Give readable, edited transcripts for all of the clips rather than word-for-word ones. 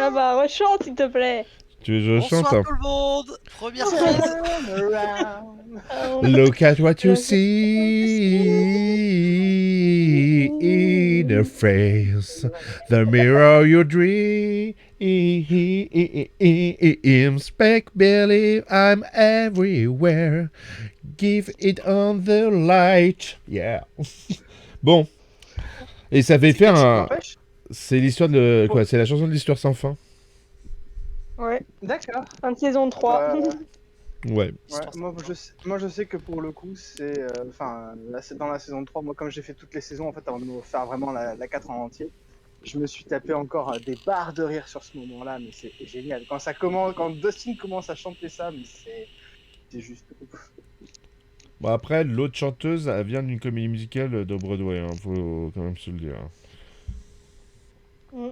Ah bah, rechante, s'il te plaît. Tu veux que je chante Bonsoir hein? tout le monde. Première phrase. Turn around. Look at what you Look see in a face, the mirror you dream. Spec believe I'm everywhere. Give it on the light. Yeah. Bon. Et ça fait C'est faire quel chiffre, un. n'empêche? C'est l'histoire de. Quoi? C'est la chanson de l'histoire sans fin. Ouais, D'accord. fin de saison 3. Ouais. Ouais, moi je sais que pour le coup, c'est. Enfin, là, c'est dans la saison 3. Moi, comme j'ai fait toutes les saisons, en fait, avant de me faire vraiment la 4 en entier, je me suis tapé encore des barres de rire sur ce moment-là, mais c'est génial. Quand ça commence, quand Dustin commence à chanter ça, mais c'est juste ouf. Bon, après, l'autre chanteuse, elle vient d'une comédie musicale de Broadway, hein, faut quand même se le dire. Mm.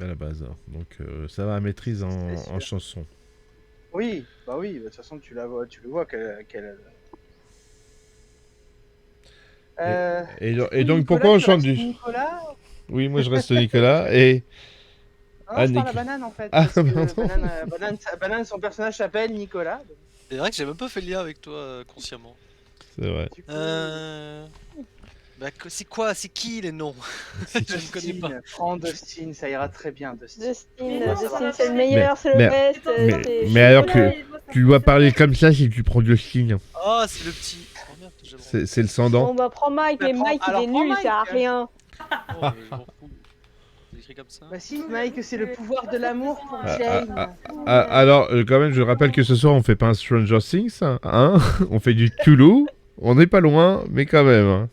À la base. Hein. Donc, ça va, elle maîtrise C'est en sûr. chanson. Oui, de toute façon, tu le vois Et donc, pourquoi on chante du. Nicolas? Oui, moi je reste Nicolas et. Ah non, Ah, je parle à Nick. Banane en fait, Ah, parce que pardon. Banane, son personnage s'appelle Nicolas. Donc, C'est vrai que j'ai même pas fait le lien avec toi consciemment. C'est vrai. du coup, Bah, c'est quoi? C'est qui les noms? Je ne connais pas. Dustin, prends Dustin, ça ira très bien, Dustin. Dustin, Ça Dustin, va. c'est le meilleur, c'est le mais- best. Mais alors que tu dois parler comme ça si tu prends le signe. Ah, c'est le petit. Oh merde, j'ai le C'est le Bon, Sandant. bah, prends Mike, Bah, mais prends- Mike, il alors, est prends nul, il sert à Mike. rien. Oh, mais je m'en fous. C'est écrit comme ça. Bah si, Mike, c'est le pouvoir de l'amour pour Ah, Jane. Alors, quand même, je rappelle que ce soir on fait pas un Stranger Things, hein. On fait du Toulouse. On n'est pas loin, mais quand même. Hein.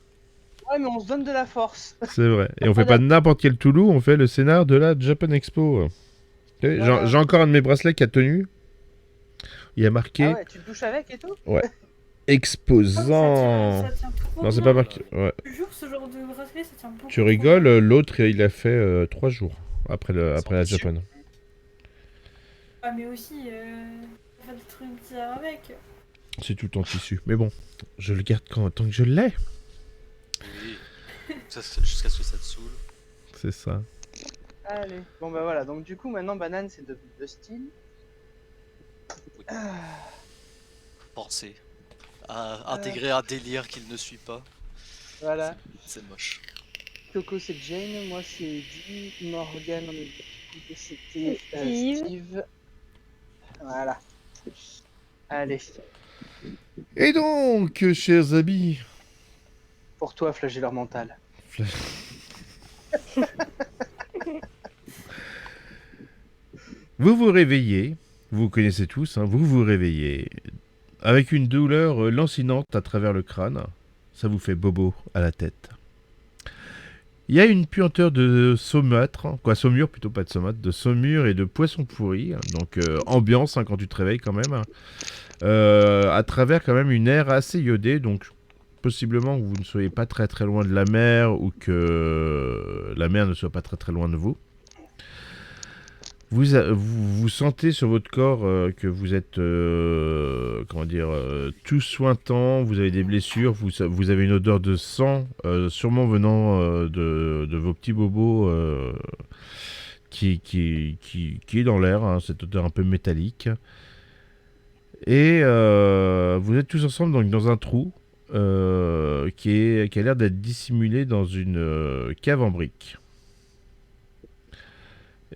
Ouais, mais on se donne de la force. C'est vrai. Et on fait pas n'importe quel Toulouse, on fait le scénar de la Japan Expo. Voilà. J'ai encore un de mes bracelets qui a tenu. Il a marqué Ah ouais, tu te douches avec et tout? exposant. Ça tient trop Non, c'est bien. pas marqué. Ouais. Je jure, ce genre de bracelet, ça tient beaucoup. Tu rigoles, l'autre il a fait 3 jours après, après la Sans Japan. Ah, mais aussi, pas des trucs bizarres avec. C'est tout en tissu. Mais bon, je le garde tant que je l'ai. Oui. Jusqu'à ce que ça te saoule. C'est ça. Allez. Bon bah voilà, donc du coup maintenant Banane c'est de Dustin. Penser à intégrer un délire qu'il ne suit pas. Voilà. C'est moche. Coco c'est Jane, moi c'est Dee, Morgan, on est c'était Steve. Steve. Voilà. Allez. Et donc, chers amis, Pour toi, flagelleur mental. vous vous réveillez, vous connaissez tous, hein, vous vous réveillez avec une douleur lancinante à travers le crâne. Ça vous fait bobo à la tête. Il y a une puanteur de saumure plutôt, pas de saumâtre, de saumure et de poisson pourri. Donc ambiance quand tu te réveilles quand même. À travers quand même une aire assez iodée, donc possiblement que vous ne soyez pas très très loin de la mer ou que la mer ne soit pas très très loin de vous. Vous sentez sur votre corps que vous êtes tout sointant, vous avez des blessures, vous avez une odeur de sang, sûrement venant de vos petits bobos qui est dans l'air, hein, cette odeur un peu métallique. Et vous êtes tous ensemble donc, dans un trou qui a l'air d'être dissimulé dans une cave en briques.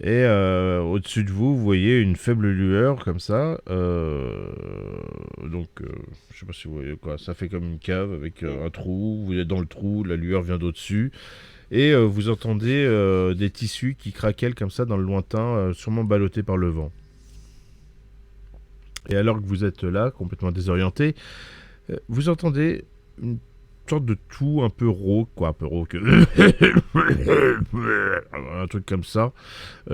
Et au-dessus de vous, vous voyez une faible lueur comme ça. Donc, je sais pas si vous voyez quoi. Ça fait comme une cave avec un trou. Vous êtes dans le trou, la lueur vient d'au-dessus. Et vous entendez des tissus qui craquellent comme ça dans le lointain, sûrement ballottés par le vent. Et alors que vous êtes là, complètement désorienté, vous entendez une sorte de tout un peu rauque, quoi, un peu rauque, un truc comme ça,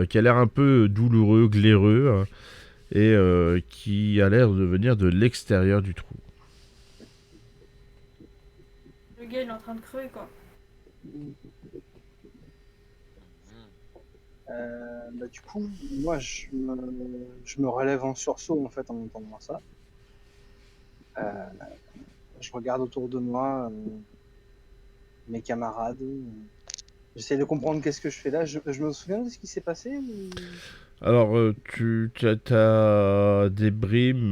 qui a l'air un peu douloureux, glaireux, et qui a l'air de venir de l'extérieur du trou. Le gars, il est en train de crever, quoi. Bah, du coup, moi je me relève en sursaut en fait en entendant ça. Je regarde autour de moi mes camarades. J'essaie de comprendre qu'est-ce que je fais là. Je me souviens de ce qui s'est passé ou... Alors, tu as des bribes,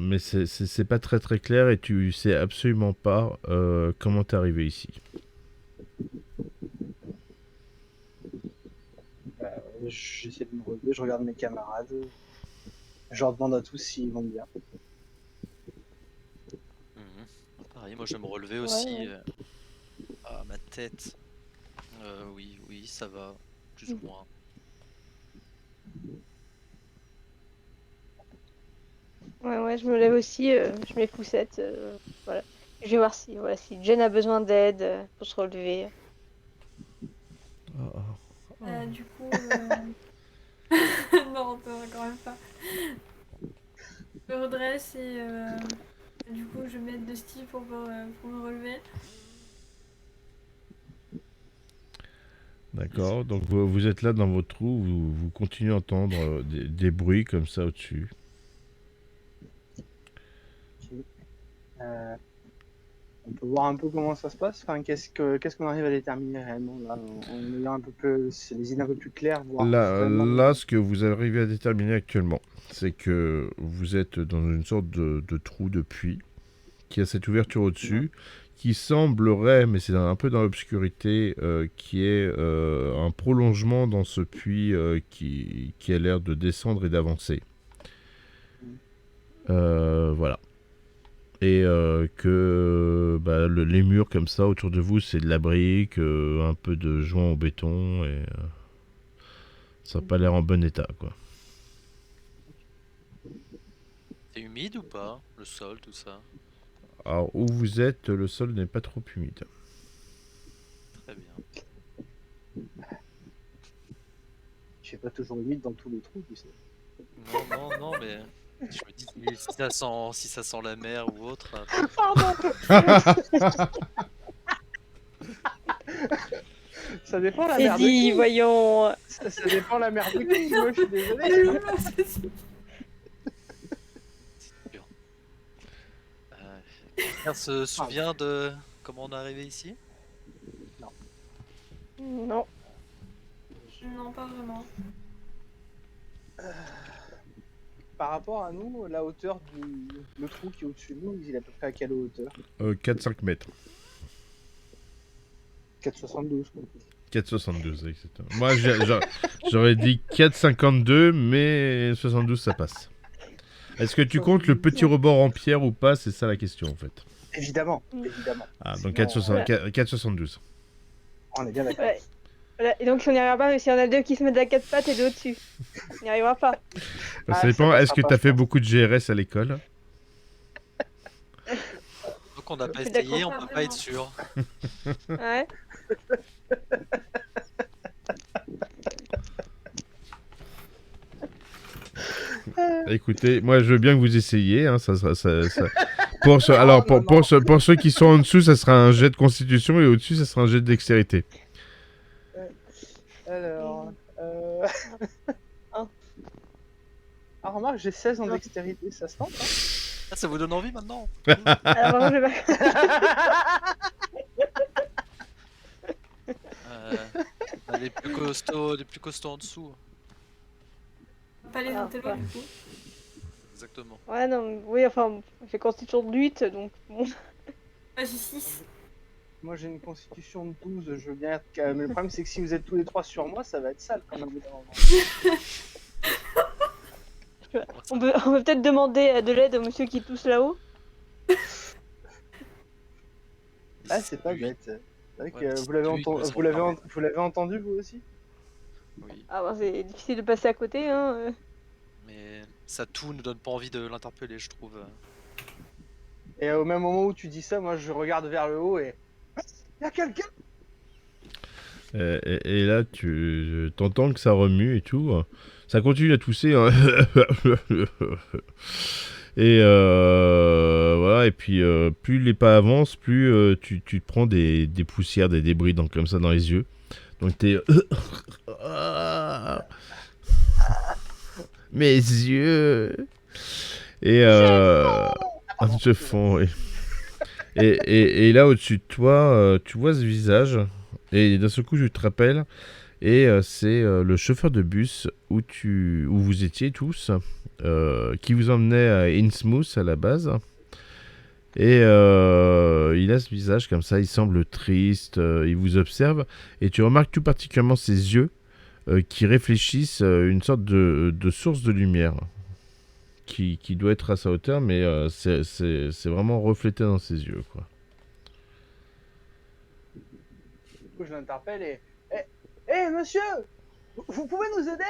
mais c'est pas très très clair et tu sais absolument pas comment t'es arrivé ici. J'essaie de me relever, je regarde mes camarades. Je leur demande à tous s'ils vont bien. Pareil, moi je vais me relever Ouais, aussi. ouais. À ma tête. Oui, oui, ça va. Plus ou moins. Ouais, je me lève aussi, je mets poussette, voilà. Je vais voir si, voilà, si Jen a besoin d'aide pour se relever. Du coup, non, quand même pas. Je me redresse et du coup, je m'aide de Steve pour me relever. D'accord, donc vous êtes là dans votre trou, vous continuez à entendre des bruits comme ça au-dessus. On peut voir un peu comment ça se passe. Enfin, qu'est-ce qu'on arrive à déterminer réellement là, en ayant un peu plus les idées un peu plus claires, voir vraiment. Là, ce que vous arrivez à déterminer actuellement, c'est que vous êtes dans une sorte de trou de puits qui a cette ouverture au-dessus, qui semblerait, mais c'est un peu dans l'obscurité, qui est un prolongement dans ce puits qui a l'air de descendre et d'avancer. Voilà. Et que les murs comme ça autour de vous, c'est de la brique, un peu de joint au béton, et ça n'a pas l'air en bon état, quoi. C'est humide ou pas? Le sol, tout ça? Alors, où vous êtes, le sol n'est pas trop humide. Très bien. Je fais pas toujours humide dans tous les trous, tu sais. Non, mais je me dis si ça sent la mer ou autre. Pardon. Ça dépend la C'est merde. dit, voyons. Ça dépend la merde de qui, moi je suis désolé. Elle est où, là, ceci Quelqu'un se souvient de comment on est arrivé ici? Non. Non, pas vraiment. Par rapport à nous, la hauteur le trou qui est au-dessus de nous, il est à peu près à quelle hauteur? 4-5 mètres. 4,72 quoi. 4,72, exactement. Moi, j'aurais dit 4,52, mais 72, ça passe. Est-ce que tu comptes le petit rebord en pierre ou pas? C'est ça la question, en fait. Évidemment, évidemment. Ah, donc Sinon, 4,72. on est bien d'accord. Ouais. Voilà. Et donc, si on n'y arrivera pas, mais si on a deux qui se mettent à quatre pattes et deux au-dessus, on n'y arrivera pas. Ça Ah, dépend, ça est-ce que passera tu as pas, fait je pense. beaucoup de GRS à l'école? Donc on n'a pas Je suis essayé, d'accord. on peut pas être sûr. Ouais. Écoutez, moi je veux bien que vous essayiez. Hein, Pour, non. pour ceux qui sont en dessous, ça sera un jet de constitution et au-dessus, ça sera un jet de dextérité. Alors. Un. Ah, remarque, j'ai 16 en dextérité, ça se tente, hein? Ah, ça vous donne envie maintenant? Alors, vraiment, je vais pas. Les plus costauds en dessous. Pas les Ah, intellos, ouais. du coup. Exactement. Ouais, non, mais oui, enfin, j'ai constitution de 8, donc bon. Ah, j'ai 6. Moi j'ai une constitution de 12, je veux bien être calme. Mais le problème c'est que si vous êtes tous les trois sur moi, ça va être sale quand même. On peut peut-être demander de l'aide au monsieur qui tousse là-haut. Ah, c'est pas bête. C'est vrai que Ouais, vous l'avez oui, vous l'avez entendu vous aussi? Oui, Ah, ben, c'est difficile de passer à côté, hein. mais ça tout ne donne pas envie de l'interpeller, je trouve. Et au même moment où tu dis ça, moi je regarde vers le haut et. Y'a quelqu'un! Et là, tu t'entends que ça remue et tout. Ça continue à tousser. Hein. Et voilà. Et puis, plus les pas avancent, plus tu te prends des poussières, des débris comme ça dans les yeux. Donc t'es. Mes yeux! Et se font. Et là, au-dessus de toi, tu vois ce visage. Et d'un seul coup, tu te rappelles. Et c'est le chauffeur de bus où vous étiez tous, qui vous emmenait à Innsmouth à la base. Et il a ce visage comme ça, il semble triste, il vous observe, et tu remarques tout particulièrement ses yeux qui réfléchissent une sorte de source de lumière qui doit être à sa hauteur, mais c'est vraiment reflété dans ses yeux, quoi. Du coup, je l'interpelle et... Eh, monsieur, vous pouvez nous aider?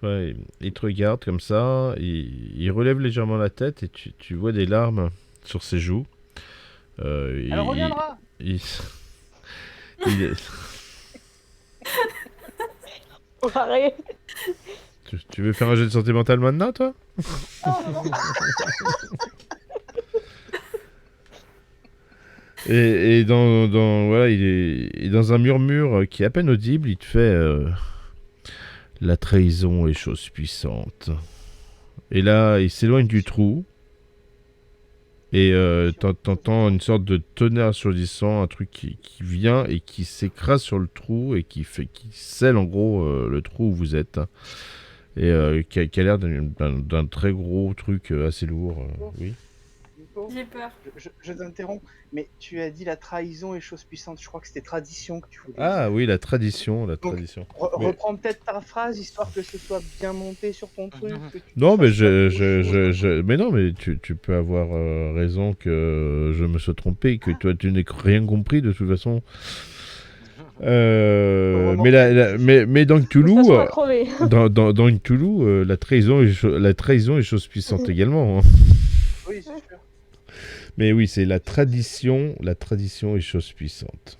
Ouais, il te regarde comme ça, il relève légèrement la tête et tu vois des larmes sur ses joues. Elle reviendra. il- il est- Arrête. tu veux faire un jeu de santé mentale maintenant, toi? Et voilà, il est dans un murmure qui est à peine audible, il te fait la trahison est chose puissante. Et là, il s'éloigne du trou. Et t'entends une sorte de tonnerre assourdissant, un truc qui vient et qui s'écrase sur le trou et qui scelle en gros le trou où vous êtes. Et qui a l'air d'un très gros truc assez lourd. Oui. Nico, J'ai peur. je t'interromps, mais tu as dit la trahison est chose puissante. Je crois que c'était tradition que tu voulais Ah dire. oui, la tradition. Mais- Reprends peut-être ta phrase, histoire que ce soit bien monté sur ton truc. que tu Non, mais fasses pas de choses. mais non, mais tu peux avoir raison que je me sois trompé, que toi tu n'aies rien compris de toute façon. Mais dans De toute Cthulhu, façon, à crever. dans Cthulhu, la trahison est chose puissante également, hein. Oui, c'est sûr. Mais oui, c'est la tradition est chose puissante.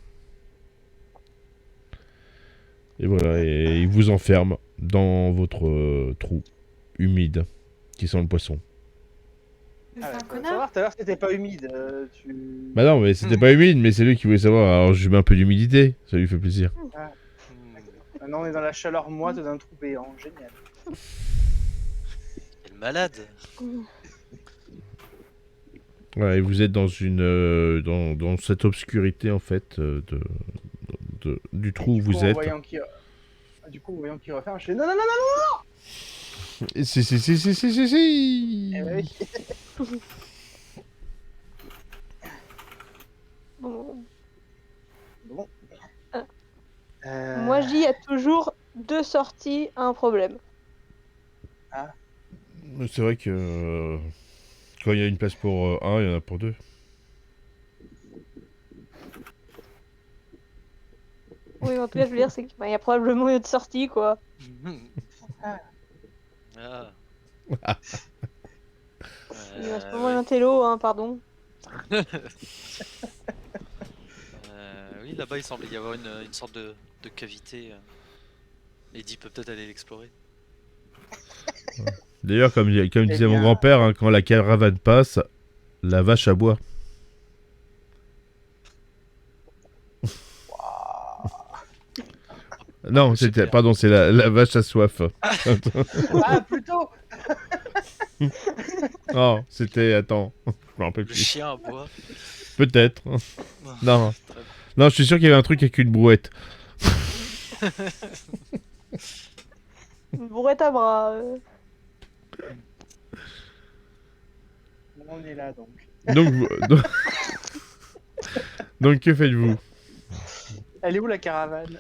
Et voilà, et il vous enferme dans votre trou humide qui sent le poisson. C'est Ah, un faut connard. savoir, tout à l'heure c'était pas humide. Bah non, mais c'était pas humide, mais c'est lui qui voulait savoir. Alors je mets un peu d'humidité, ça lui fait plaisir. Maintenant on est dans la chaleur moite d'un trou béant, génial. Quel malade. Voilà, et vous êtes dans dans cette obscurité en fait du trou où Du coup, vous en êtes. voyant du coup, en voyant qu'il referme, je fais non, non, non, non. Et si. Eh ben oui. Bon. Bon. Moi, je dis, il y a toujours 2 sorties à un problème. Mais c'est vrai que quand il y a une place pour un, il y en a pour deux. Oui, en tout cas, je veux dire, c'est qu'il y a probablement une autre sortie, quoi. Ah. Il reste pas moins un télo, hein, pardon. Oui, là-bas il semble y avoir une sorte de cavité. Eddie peut peut-être aller l'explorer. D'ailleurs, comme disait mon bien, grand-père, hein, quand la caravane passe, la vache aboie. Non, Super. pardon, c'est la vache à soif. Ah, plutôt. Oh, c'était, attends, je me rappelle Le plus. chien à bois. Peut-être. Non. Très bien. Non, je suis sûr qu'il y avait un truc avec une brouette. Une bourrette à bras. On est là donc. Donc que faites-vous? Elle est où la caravane?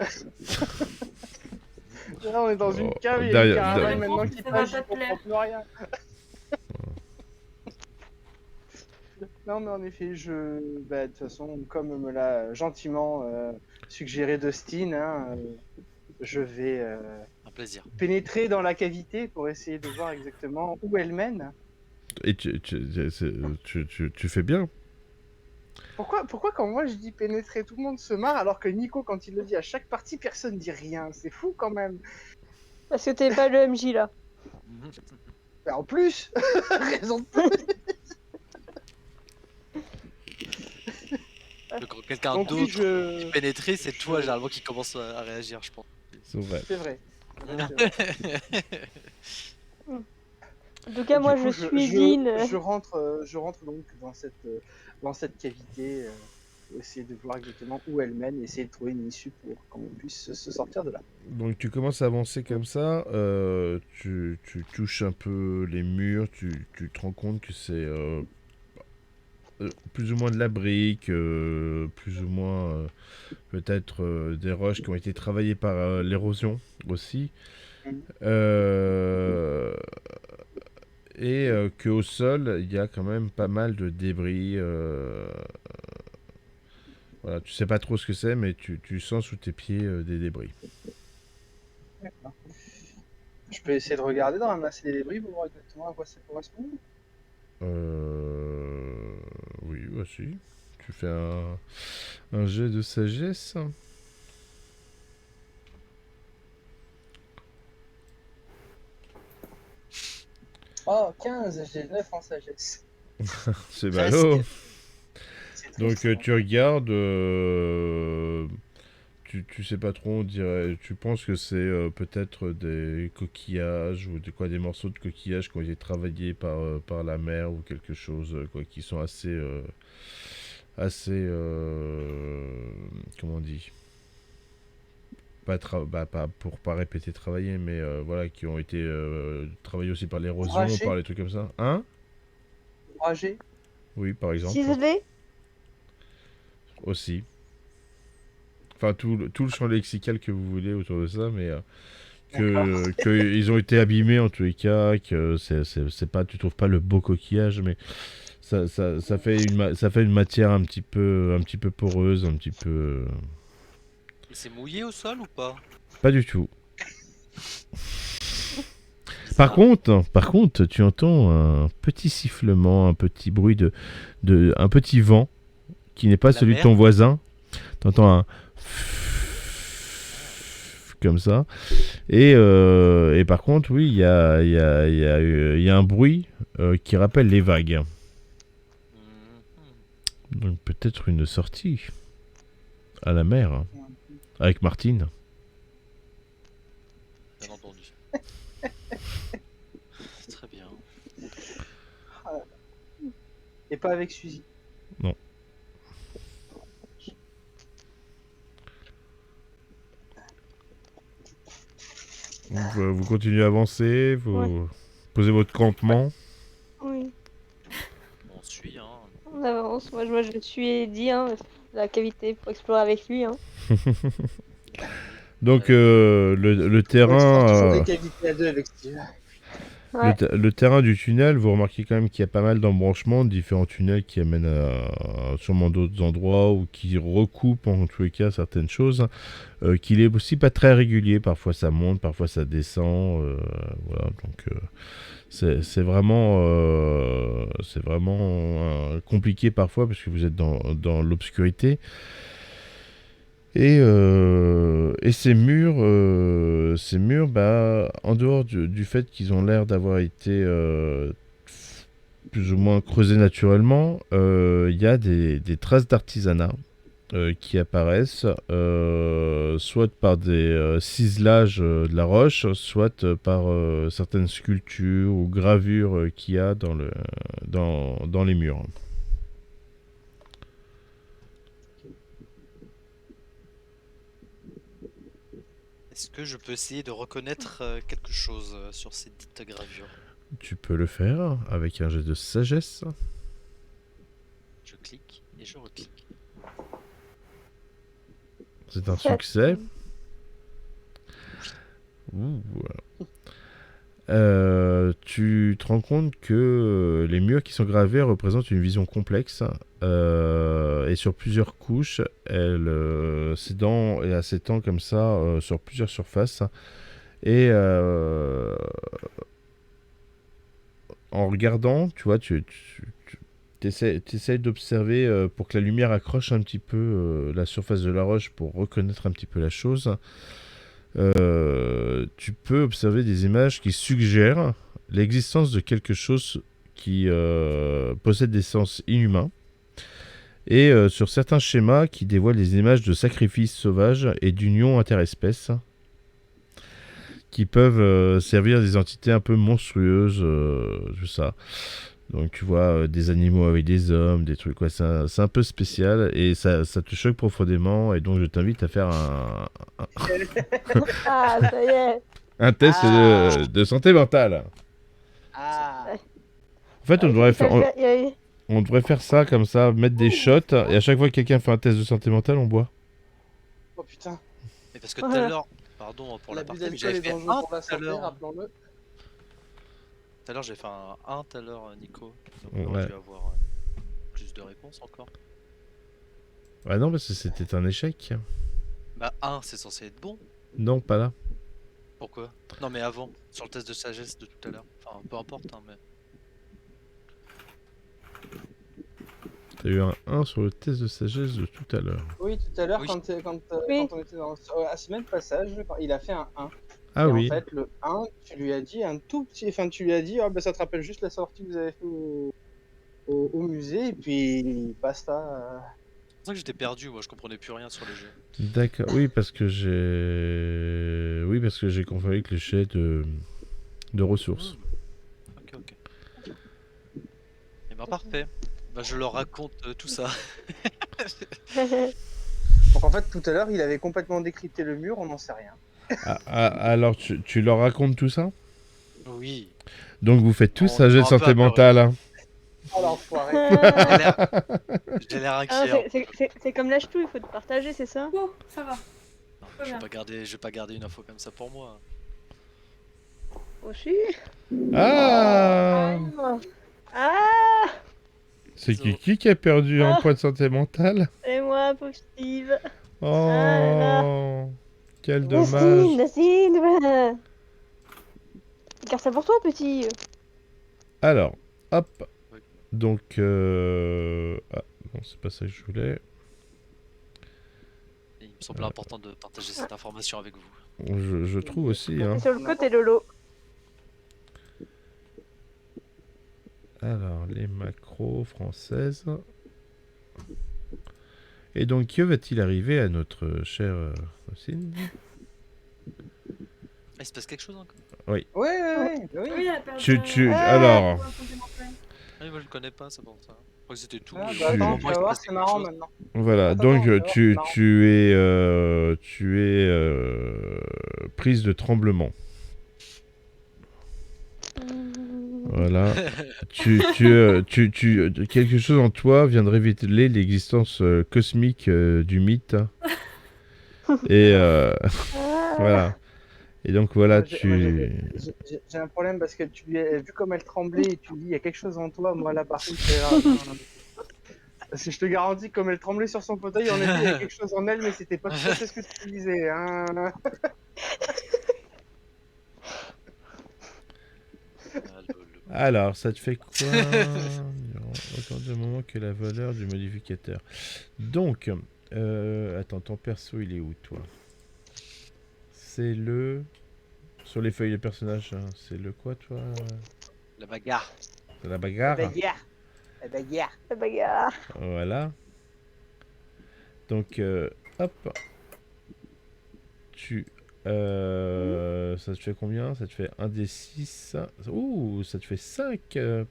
Là, on est dans une Oh, cave, il y a derrière- une caravane derrière- maintenant qui Ça va passe, pas je te plaire. comprends plus rien. Non, mais en effet, de toute façon, comme me l'a gentiment suggéré Dustin, hein, je vais Un plaisir. pénétrer dans la cavité pour essayer de voir exactement où elle mène. Et tu fais bien. Pourquoi quand moi je dis pénétrer, tout le monde se marre, alors que Nico, quand il le dit à chaque partie, personne dit rien. C'est fou quand même. Parce que t'es pas le MJ, là. Mais en plus, raison de plus. Donc quelqu'un Donc oui, d'autre pénétrer, c'est toi généralement qui commence à réagir, je pense. C'est vrai. C'est vrai. En tout cas, moi, je suis Dean. Je rentre donc dans cette cavité faut essayer de voir exactement où elle mène et essayer de trouver une issue pour qu'on puisse se sortir de là. Donc tu commences à avancer comme ça, tu touches un peu les murs, tu te rends compte que c'est plus ou moins de la brique, plus ou moins peut-être des roches qui ont été travaillées par l'érosion aussi. Mhm. Et qu'au sol, il y a quand même pas mal de débris. Voilà, tu sais pas trop ce que c'est, mais tu sens sous tes pieds des débris. D'accord. Je peux essayer de regarder dans ramasser les débris pour voir exactement à quoi ça correspond. Oui, voici. Tu fais un jet de sagesse. Oh, 15, j'ai 9 en sagesse. C'est Presque. ballot. C'est Donc triste, hein. tu regardes, tu sais pas trop, on dirait, tu penses que c'est peut-être des coquillages ou des morceaux de coquillages qui ont été travaillés par la mer ou quelque chose, quoi, qui sont assez, comment on dit, pas pour pas répéter travailler, mais voilà, qui ont été travaillés aussi par l'érosion, Arrachés. par les trucs comme ça. Hein? Oragé. Oui, par exemple. Ciselé? Aussi. Enfin, tout le champ lexical que vous voulez autour de ça, mais que ils ont été abîmés en tous les cas, que c'est pas, tu trouves pas le beau coquillage, mais ça fait une matière un petit peu poreuse, un petit peu. Et c'est mouillé au sol ou pas? Pas du tout. Bizarre. Par contre, tu entends un petit sifflement, un petit bruit un petit vent qui n'est pas La celui de mer. ton voisin. T'entends un comme ça. Et par contre, oui, il y a un bruit qui rappelle les vagues. Mhm. Donc peut-être une sortie à la mer hein, avec Martine. Bien entendu. Très bien. Et pas avec Suzy. Vous continuez à avancer, vous posez votre campement. Oui, On suit, hein. on avance. Moi, je le suis et dit, hein, la cavité pour explorer avec lui. Hein. Donc le On explore toujours terrain, des cavités à deux avec Steve. Ouais. le terrain du tunnel, vous remarquez quand même qu'il y a pas mal d'embranchements, différents tunnels qui amènent à sûrement d'autres endroits ou qui recoupent en tous les cas certaines choses. Qu'il est aussi pas très régulier, parfois ça monte, parfois ça descend. Voilà, donc c'est vraiment compliqué parfois parce que vous êtes dans l'obscurité. Et ces murs, en dehors du fait qu'ils ont l'air d'avoir été plus ou moins creusés naturellement, il y a des traces d'artisanat qui apparaissent, soit par des ciselages de la roche, soit par certaines sculptures ou gravures qu'il y a dans les murs. Est-ce que je peux essayer de reconnaître quelque chose sur ces dites gravures? Tu peux le faire avec un jet de sagesse. Je clique et je reclique. C'est un 7. succès. Ouh. Tu te rends compte que les murs qui sont gravés représentent une vision complexe et sur plusieurs couches. Elle s'étend comme ça sur plusieurs surfaces. Et en regardant, tu vois, tu essaies d'observer pour que la lumière accroche un petit peu la surface de la roche pour reconnaître un petit peu la chose. Tu peux observer des images qui suggèrent l'existence de quelque chose qui possède des sens inhumains et sur certains schémas qui dévoilent des images de sacrifices sauvages et d'unions interespèces qui peuvent servir des entités un peu monstrueuses, tout ça. Donc tu vois des animaux avec des hommes, des trucs, quoi. C'est un peu spécial et ça te choque profondément. Et donc je t'invite à faire Ah, ça y est. un test Ah. de santé mentale. Ah. En fait, Ah, il fallait faire- il y a- on devrait faire ça comme ça, mettre des shots et à chaque fois que quelqu'un fait un test de santé mentale, on boit. Oh putain. Mais parce que tout à Voilà. l'heure, pardon pour L'abus l'aparté, mais d'alcool j'avais est fait dangereux un pour la tout à santé, l'heure. rappelons-le. Tout à l'heure, j'ai fait un 1 tout à l'heure, Nico. Donc Ouais. on aurait dû avoir plus de réponses encore. Ah non, parce que c'était un échec. Bah 1, c'est censé être bon. Non, pas là. Pourquoi? Non mais avant, sur le test de sagesse de tout à l'heure. Enfin, peu importe, hein, mais... T'as eu un 1 sur le test de sagesse de tout à l'heure. Oui, tout à l'heure, Oui. quand Oui. on était à semaine de passage, il a fait un 1. Ah et oui. en fait, le 1, tu lui as dit un tout petit. Enfin, tu lui as dit, ah, bah, ça te rappelle juste la sortie que vous avez fait au musée, et puis basta. C'est pour ça que j'étais perdu, moi je comprenais plus rien sur les jeux. D'accord. Oui, parce que j'ai confondu avec les jets de ressources. Ok, ok. Et ben parfait. Bah je leur raconte tout ça. Donc en fait, tout à l'heure, il avait complètement décrypté le mur, on n'en sait rien. Alors, tu leur racontes tout ça? Oui. Donc vous faites tous On sagesse est un peu santé mentale. Hein. Oh l'enfoiré. J'ai l'air Ah, inquiet. Hein. c'est comme lâche tout, il faut te partager, c'est ça? Bon, ça va. Non, Très bien. je vais pas garder une info comme ça pour moi. Aussi. Ah, Ah, c'est qui a perdu un Ah. point de santé mentale? et moi, pauvre Steve. Oh, là quel Nassim, dommage. Nassim. Garde ça pour toi, petit. Alors, hop. Oui. Donc, ah, non, c'est pas ça que je voulais. Et il me semble important de partager cette information avec vous. Je trouve aussi. Hein. C'est sur le côté, Lolo. Alors, les macros françaises. Et donc, que va-t-il arriver à notre chère Rosine? Ah, il se passe quelque chose encore? Oui. Oui, elle a perdu. Alors, pour un santé mentale. Ah, moi je le connais pas, c'est pour ça. Je crois que c'était tout. Ah, mais bah, Tu- attends, au tu moins, il vas se voir, passait c'est quelque marrant chose. maintenant. voilà. Attends, Donc, tu vas voir, c'est marrant. tu es prise de tremblement. Voilà. Quelque chose en toi vient de révéler l'existence cosmique du mythe. Et voilà. Et donc voilà, Moi, j'ai un problème parce que tu lui as vu comme elle tremblait et tu dis il y a quelque chose en toi. Moi là, par contre, c'est grave. Parce que je te garantis, comme elle tremblait sur son fauteuil, en effet, il y a quelque chose en elle, mais c'était pas tout à fait ce que tu disais. Hein. alors, ça te fait quoi durant autant de moments que la valeur du modificateur. Donc, attends, ton perso, il est où, toi? C'est le... Sur les feuilles de personnage, hein, c'est le quoi, toi? La bagarre. C'est la bagarre. La bagarre. La bagarre. Voilà. Donc, hop. Ça te fait combien? Ça te fait 1 des 6. Ouh, ça te fait 5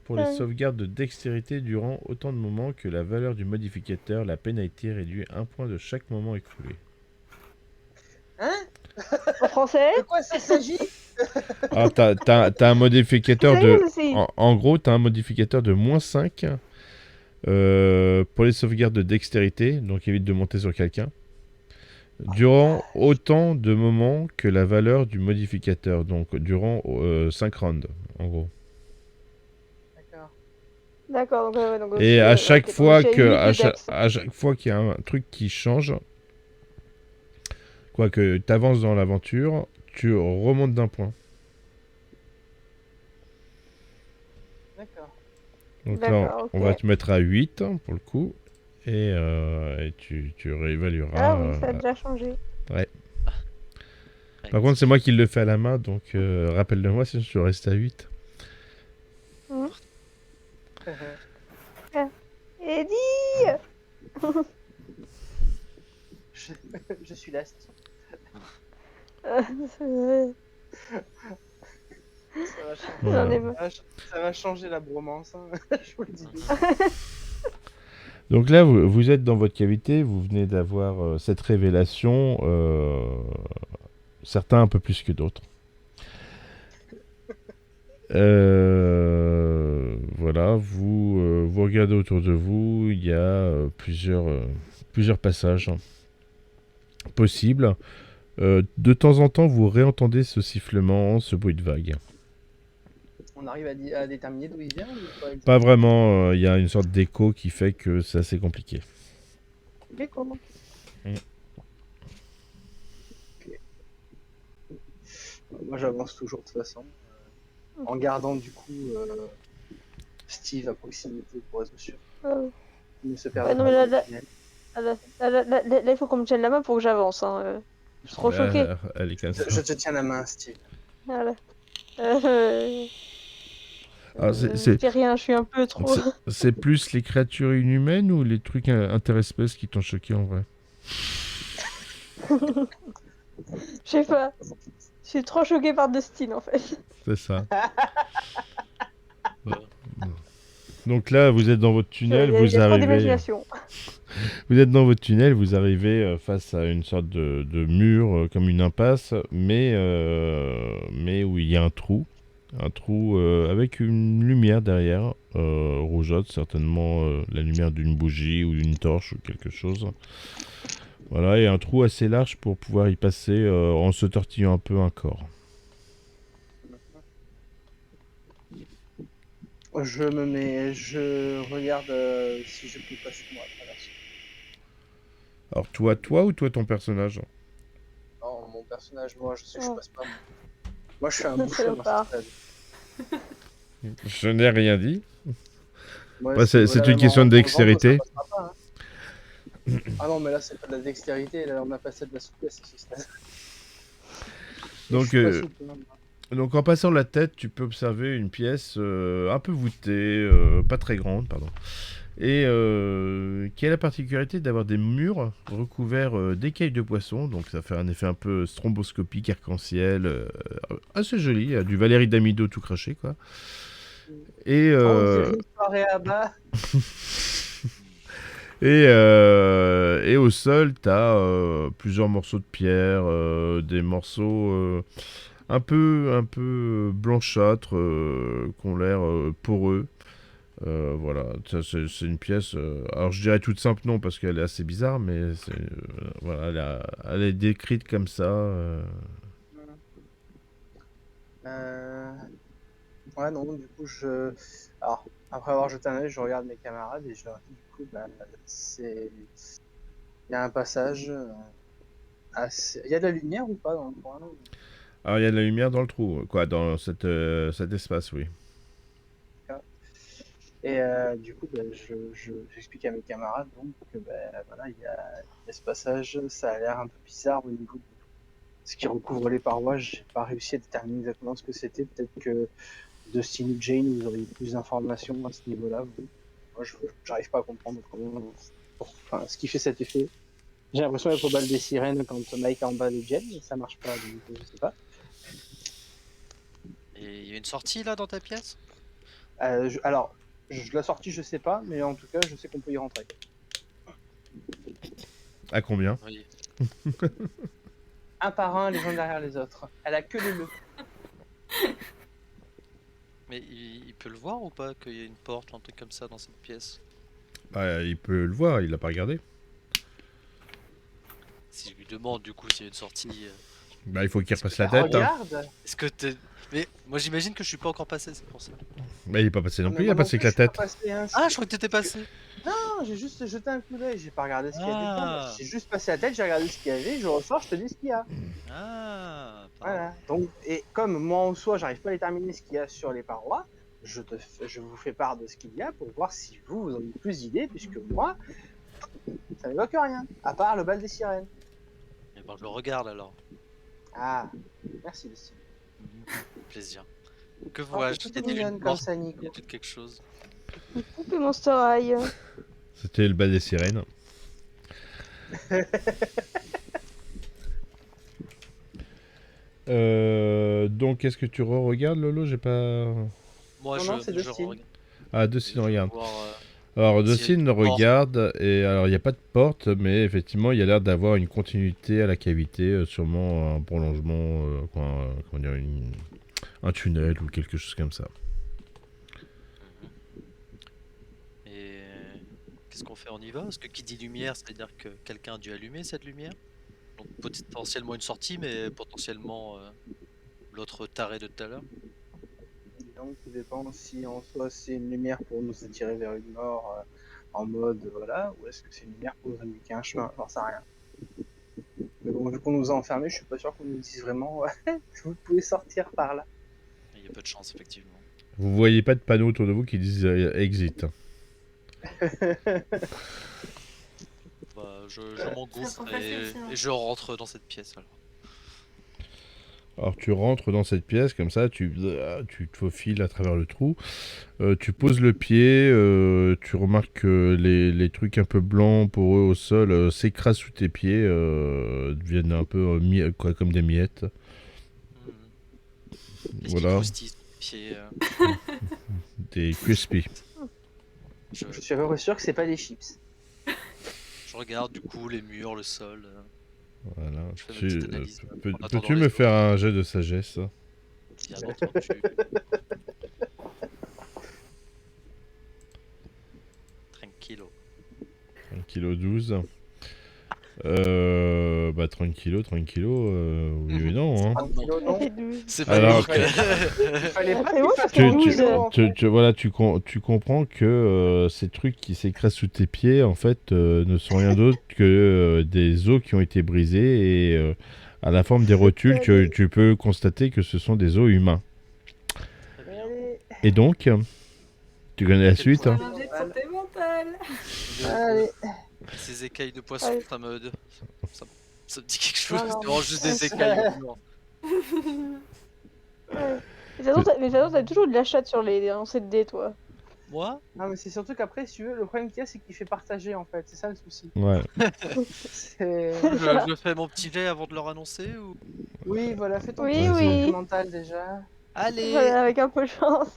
pour les sauvegardes de dextérité durant autant de moments que la valeur du modificateur. La pénalité réduit 1 point de chaque moment écoulé. Hein? En français? De quoi ça s'agit? Alors, t'as un modificateur de... Sérieux aussi. En gros, t'as un modificateur de moins 5 pour les sauvegardes de dextérité. Donc, évite de monter sur quelqu'un. Durant autant de moments que la valeur du modificateur. Donc, durant 5 rounds, en gros. D'accord. D'accord. Donc Et aussi, à chaque ok, fois donc que... j'ai À 8 chaque, dex. à chaque fois qu'il y a un truc qui change... Quoi que tu avances dans l'aventure, tu remontes d'un point. D'accord. Donc là, D'accord, on ok. va te mettre à 8 pour le coup. Et tu réévalueras. Ah oui, ça a déjà changé. Par contre, c'est moi qui le fais à la main, donc rappelle-le-moi, sinon je reste à 8. Eddie. Je suis là. Ça va changer, Voilà. J'en ai marre. ça va changer la bromance, hein. Je vous le dis. Donc là, vous êtes dans votre cavité, vous venez d'avoir cette révélation, certains un peu plus que d'autres. Voilà, vous regardez autour de vous, il y a plusieurs passages possibles. De temps en temps, vous réentendez ce sifflement, ce bruit de vague. On arrive à déterminer d'où il vient ou pas Pas vraiment, il y a une sorte d'écho qui fait que c'est assez compliqué. Mais comment? Moi j'avance toujours de toute façon, en gardant du coup Steve à proximité pour être sûr. Ne se perdre Ouais, non, pas mais dans là, le tunnel. Là, il faut qu'on me tienne la main pour que j'avance. Hein. Je suis trop Ouais, choquée. elle est comme ça. Je te tiens la main, Steve. Voilà. Ah, Je dis rien, je suis un peu trop. c'est plus les créatures inhumaines ou les trucs interespèces qui t'ont choqué en vrai? Je sais pas. Je suis trop choquée par Dustin en fait. C'est ça. Donc là, vous êtes dans votre tunnel, Il y a vous trop arrivez. d'imagination. Vous êtes dans votre tunnel, vous arrivez face à une sorte de mur, comme une impasse, mais où il y a un trou. Un trou avec une lumière derrière, rougeote, certainement la lumière d'une bougie ou d'une torche ou quelque chose. Voilà, et un trou assez large pour pouvoir y passer en se tortillant un peu un corps. Je regarde si je peux passer moi à travers. Alors toi ou toi ton personnage? Non, mon personnage, moi je sais que je Oh. passe pas. Moi je suis un bouchon dans Salopard. cette stade. Je n'ai rien dit. Moi, Ouais, c'est voilà, une même question en de vente, dextérité. ça passera pas, hein. Ah non, mais là c'est pas de la dextérité, là on a passé de la souplesse à ce stade. Donc, Je suis pas souple, hein. Donc en passant la tête, tu peux observer une pièce un peu voûtée, pas très grande, pardon, et qui a la particularité d'avoir des murs recouverts d'écailles de poisson, donc ça fait un effet un peu stromboscopique, arc-en-ciel, assez joli, il y a du Valérie Damido tout craché, quoi. Et, On dirait une soirée à bas. et au sol, tu as plusieurs morceaux de pierre, des morceaux un peu blanchâtres, qui ont l'air poreux. Voilà, ça, c'est une pièce. Alors je dirais toute simple, non, parce qu'elle est assez bizarre, mais voilà, elle est décrite comme ça. Ouais, non, du coup, alors, après avoir jeté un œil, je regarde mes camarades et je leur dis, du coup, bah, il y a un passage assez. Il y a de la lumière ou pas dans le coin? Alors il y a de la lumière dans le trou, quoi, dans cet espace, oui. Et du coup, bah, j'explique à mes camarades donc que voilà, il y a ce passage, ça a l'air un peu bizarre au niveau de ce qui recouvre les parois. J'ai pas réussi à déterminer exactement ce que c'était. Peut-être que Dustin ou Jane, vous auriez plus d'informations à ce niveau-là. Moi, j'arrive pas à comprendre enfin, ce qui fait cet effet. J'ai l'impression d'être au bal des sirènes quand Mike est en bas de Jen, mais ça marche pas, donc je sais pas. Et il y a une sortie là dans ta pièce? Alors, la sortie, je sais pas, mais en tout cas, je sais qu'on peut y rentrer. À combien? Oui. Un par un, les uns derrière les autres. Elle a que les nœuds. Mais il peut le voir ou pas qu'il y a une porte ou un truc comme ça dans cette pièce? Bah, il peut le voir, il l'a pas regardé. Si je lui demande du coup s'il y a une sortie. Bah, il faut qu'il repasse la tête. Hein. Regarde. Est-ce que t'es. Mais moi j'imagine que je suis pas encore passé, c'est pour ça. Bah, il est pas passé non Mais plus, il moi a passé que plus, la je suis tête. pas passé, hein. Ah, je crois que t'étais passé. Non, j'ai juste jeté un coup d'œil, j'ai pas regardé ce qu'il y avait Ah. dedans. J'ai juste passé la tête, j'ai regardé ce qu'il y avait, je ressors, je te dis ce qu'il y a. Ah, Voilà. Donc, et comme moi en soi, j'arrive pas à déterminer ce qu'il y a sur les parois, je vous fais part de ce qu'il y a pour voir si vous en avez plus d'idées, puisque moi, ça n'évoque rien, à part le bal des sirènes. Et ben je le regarde alors. Ah, merci Lucie. Plaisir. Que Oh, vois-je? t'es Il y a toute des mignonne lumières. comme ça, Il y Nico. a peut-être quelque chose. Une poupée Monster High. C'était le bal des sirènes. Donc, est-ce que tu re-regardes, Lolo? J'ai pas... Moi, Non, non, c'est je Dustin. regarde. Ah, Je Dustin veux regarde. voir, Alors, s'il y a Dustin une porte. regarde, et alors, il n'y a pas de porte, mais effectivement, il y a l'air d'avoir une continuité à la cavité, sûrement un prolongement, comment dire, un tunnel ou quelque chose comme ça. Et qu'est-ce qu'on fait? On y va? Parce que qui dit lumière, c'est-à-dire que quelqu'un a dû allumer cette lumière. Donc potentiellement une sortie, mais potentiellement l'autre taré de tout à l'heure. Donc, tout dépend si en soi c'est une lumière pour nous attirer vers une mort en mode voilà, ou est-ce que c'est une lumière pour nous indiquer un chemin, j'en sais rien. Mais bon, vu qu'on nous a enfermés, je suis pas sûr qu'on nous dise vraiment vous pouvez sortir par là. Il y a peu de chance, effectivement. Vous voyez pas de panneau autour de vous qui disent exit. Bah, je Ça m'engouffre sent facile, sinon. et je rentre dans cette pièce. Alors. Alors tu rentres dans cette pièce, comme ça, tu te faufiles à travers le trou. Tu poses le pied, tu remarques que les trucs un peu blancs pour eux au sol s'écrasent sous tes pieds, deviennent un peu comme des miettes. Qu'est-ce qui Voilà, croustille sur les pieds des crispy. je, Je suis à peu près sûr que c'est pas des chips. je regarde du coup les murs, le sol. Voilà. Je fais ma petite analyse, en attendant Peux-tu les me autres. faire un jet de sagesse? Bien entendu. Tranquillo. 1 kg 12. Bah 30 kilos, oui et non. Hein. 30 kilos, non. Ça fait 12. C'est Alors magnifique. Il fallait pas Ah, c'est qu'il bon, ça fasse fait 30 12. kilos, en fait. Voilà, tu comprends que ces trucs qui s'écrasent sous tes pieds, en fait, ne sont rien d'autre que des os qui ont été brisés et à la forme des rotules, tu peux constater que ce sont des os humains. Très bien. Allez, Et donc, tu connais la suite, hein? Un jet de santé mentale. allez. Ces écailles de poisson, Ouais. ça me dit quelque chose. Non, non. C'est vraiment juste des écailles. Non. Ouais. Mais t'as toujours de la chatte sur les lancers de dés, toi. Moi? Non, mais c'est surtout qu'après, si tu veux, le problème qu'il y a, c'est qu'il fait partager en fait. C'est ça le souci. Ouais. C'est- Je fais mon petit jet avant de leur annoncer ou... Oui, voilà, fais ton Oui, petit oui. santé mental déjà. Allez! Voilà, avec un peu de chance.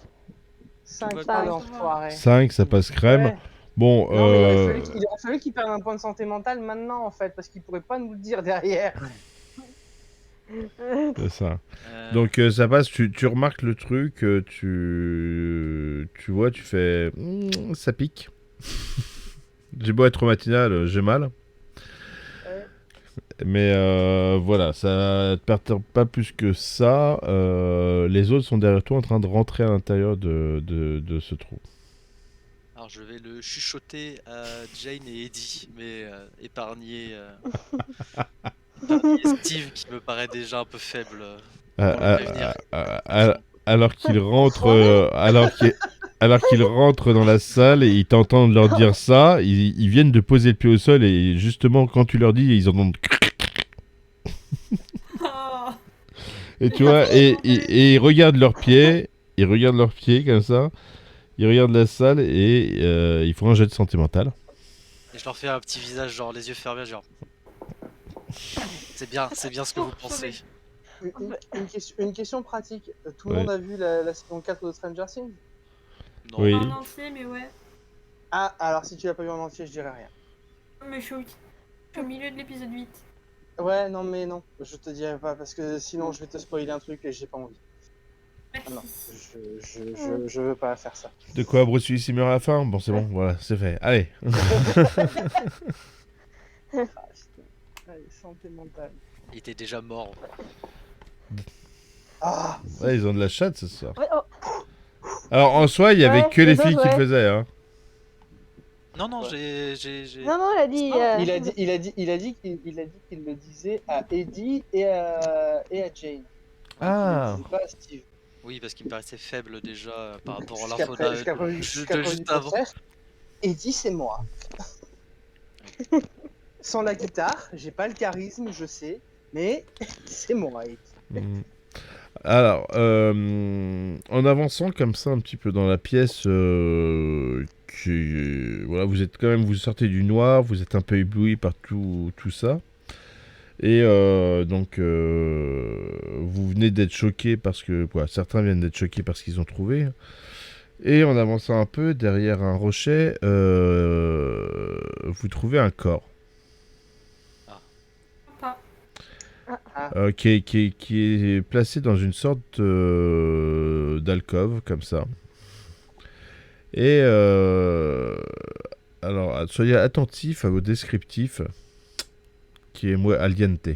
5 Ouais, points ça d'enfoiré. 5, ça passe crème. Ouais. Bon, Non, mais il aurait fallu qu'il perde un point de santé mentale maintenant en fait, parce qu'il pourrait pas nous le dire derrière. c'est ça. Euh, Donc ça passe, tu remarques le truc, tu vois, tu fais... ça pique. J'ai beau être matinal, j'ai mal. Ouais. Mais voilà, ça te perturbe pas plus que ça. Les autres sont derrière toi en train de rentrer à l'intérieur de ce trou. Alors je vais le chuchoter à Jane et Eddie, mais épargner Steve qui me paraît déjà un peu faible. Pour le prévenir. Alors qu'ils rentrent, alors qu'ils rentrent dans la salle et ils t'entendent leur dire ça, ils viennent de poser le pied au sol et justement quand tu leur dis, ils entendent... Oh. Et tu vois, et ils regardent leurs pieds, comme ça, ils regardent la salle et ils font un jet de santé mentale. Et je leur fais un petit visage, genre les yeux fermés, genre. C'est bien ce que vous pensez. Une question pratique. Tout le Ouais. monde a vu la saison 4 de Stranger Things? Non. Oui. Pas en entier, mais ouais. Ah, alors si tu l'as pas vu en entier, je dirais rien. Mais je suis au milieu de l'épisode 8. Ouais, non, mais non, je te dirai pas parce que sinon je vais te spoiler un truc et j'ai pas envie. Ah non, je veux pas faire ça. De quoi Bruce Willis il meurt à la fin? Bon, c'est bon, voilà, c'est fait. Allez. Allez, santé mentale. Il était déjà mort. Ah, Ouais, ils ont de la chatte ce soir. Ouais, oh, Alors en soi, il y avait Ouais, que les les filles autres, qui le ouais. faisaient. Hein. Non, Ouais. j'ai... Non, elle a dit. il a dit qu'il le disait à Eddie et à Jane. Ah. Il le disait pas à Steve. Oui, parce qu'il me paraissait faible déjà par rapport à Jusqu'à l'info preuve- jusqu'à preuve- de jusqu'à preuve juste du avant. contraire, Eddie c'est moi. Sans la guitare, j'ai pas le charisme, je sais, mais c'est moi, Eddie. Mm. Alors, en avançant comme ça un petit peu dans la pièce, voilà, vous sortez du noir, vous êtes un peu ébloui par tout ça. Et donc, vous venez d'être choqués parce que... certains viennent d'être choqués parce qu'ils ont trouvé. Et en avançant un peu, derrière un rocher, vous trouvez un corps. Sympa. Qui est placé dans une sorte d'alcôve, comme ça. Et alors, soyez attentifs à vos descriptifs, qui est moi aliente.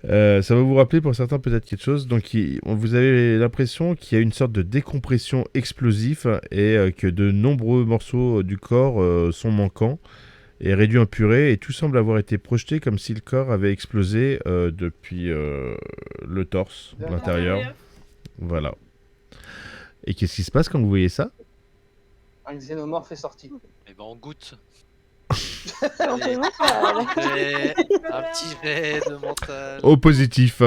Ça va vous rappeler pour certains peut-être quelque chose. Donc, vous avez l'impression qu'il y a une sorte de décompression explosive et que de nombreux morceaux du corps sont manquants et réduits en purée, et tout semble avoir été projeté comme si le corps avait explosé depuis le torse, l'intérieur. Voilà. Et qu'est-ce qui se passe quand vous voyez ça? Un xénomorphe est sorti. Et ben on goûte. On peut voir, Un petit jet de mental. Au positif.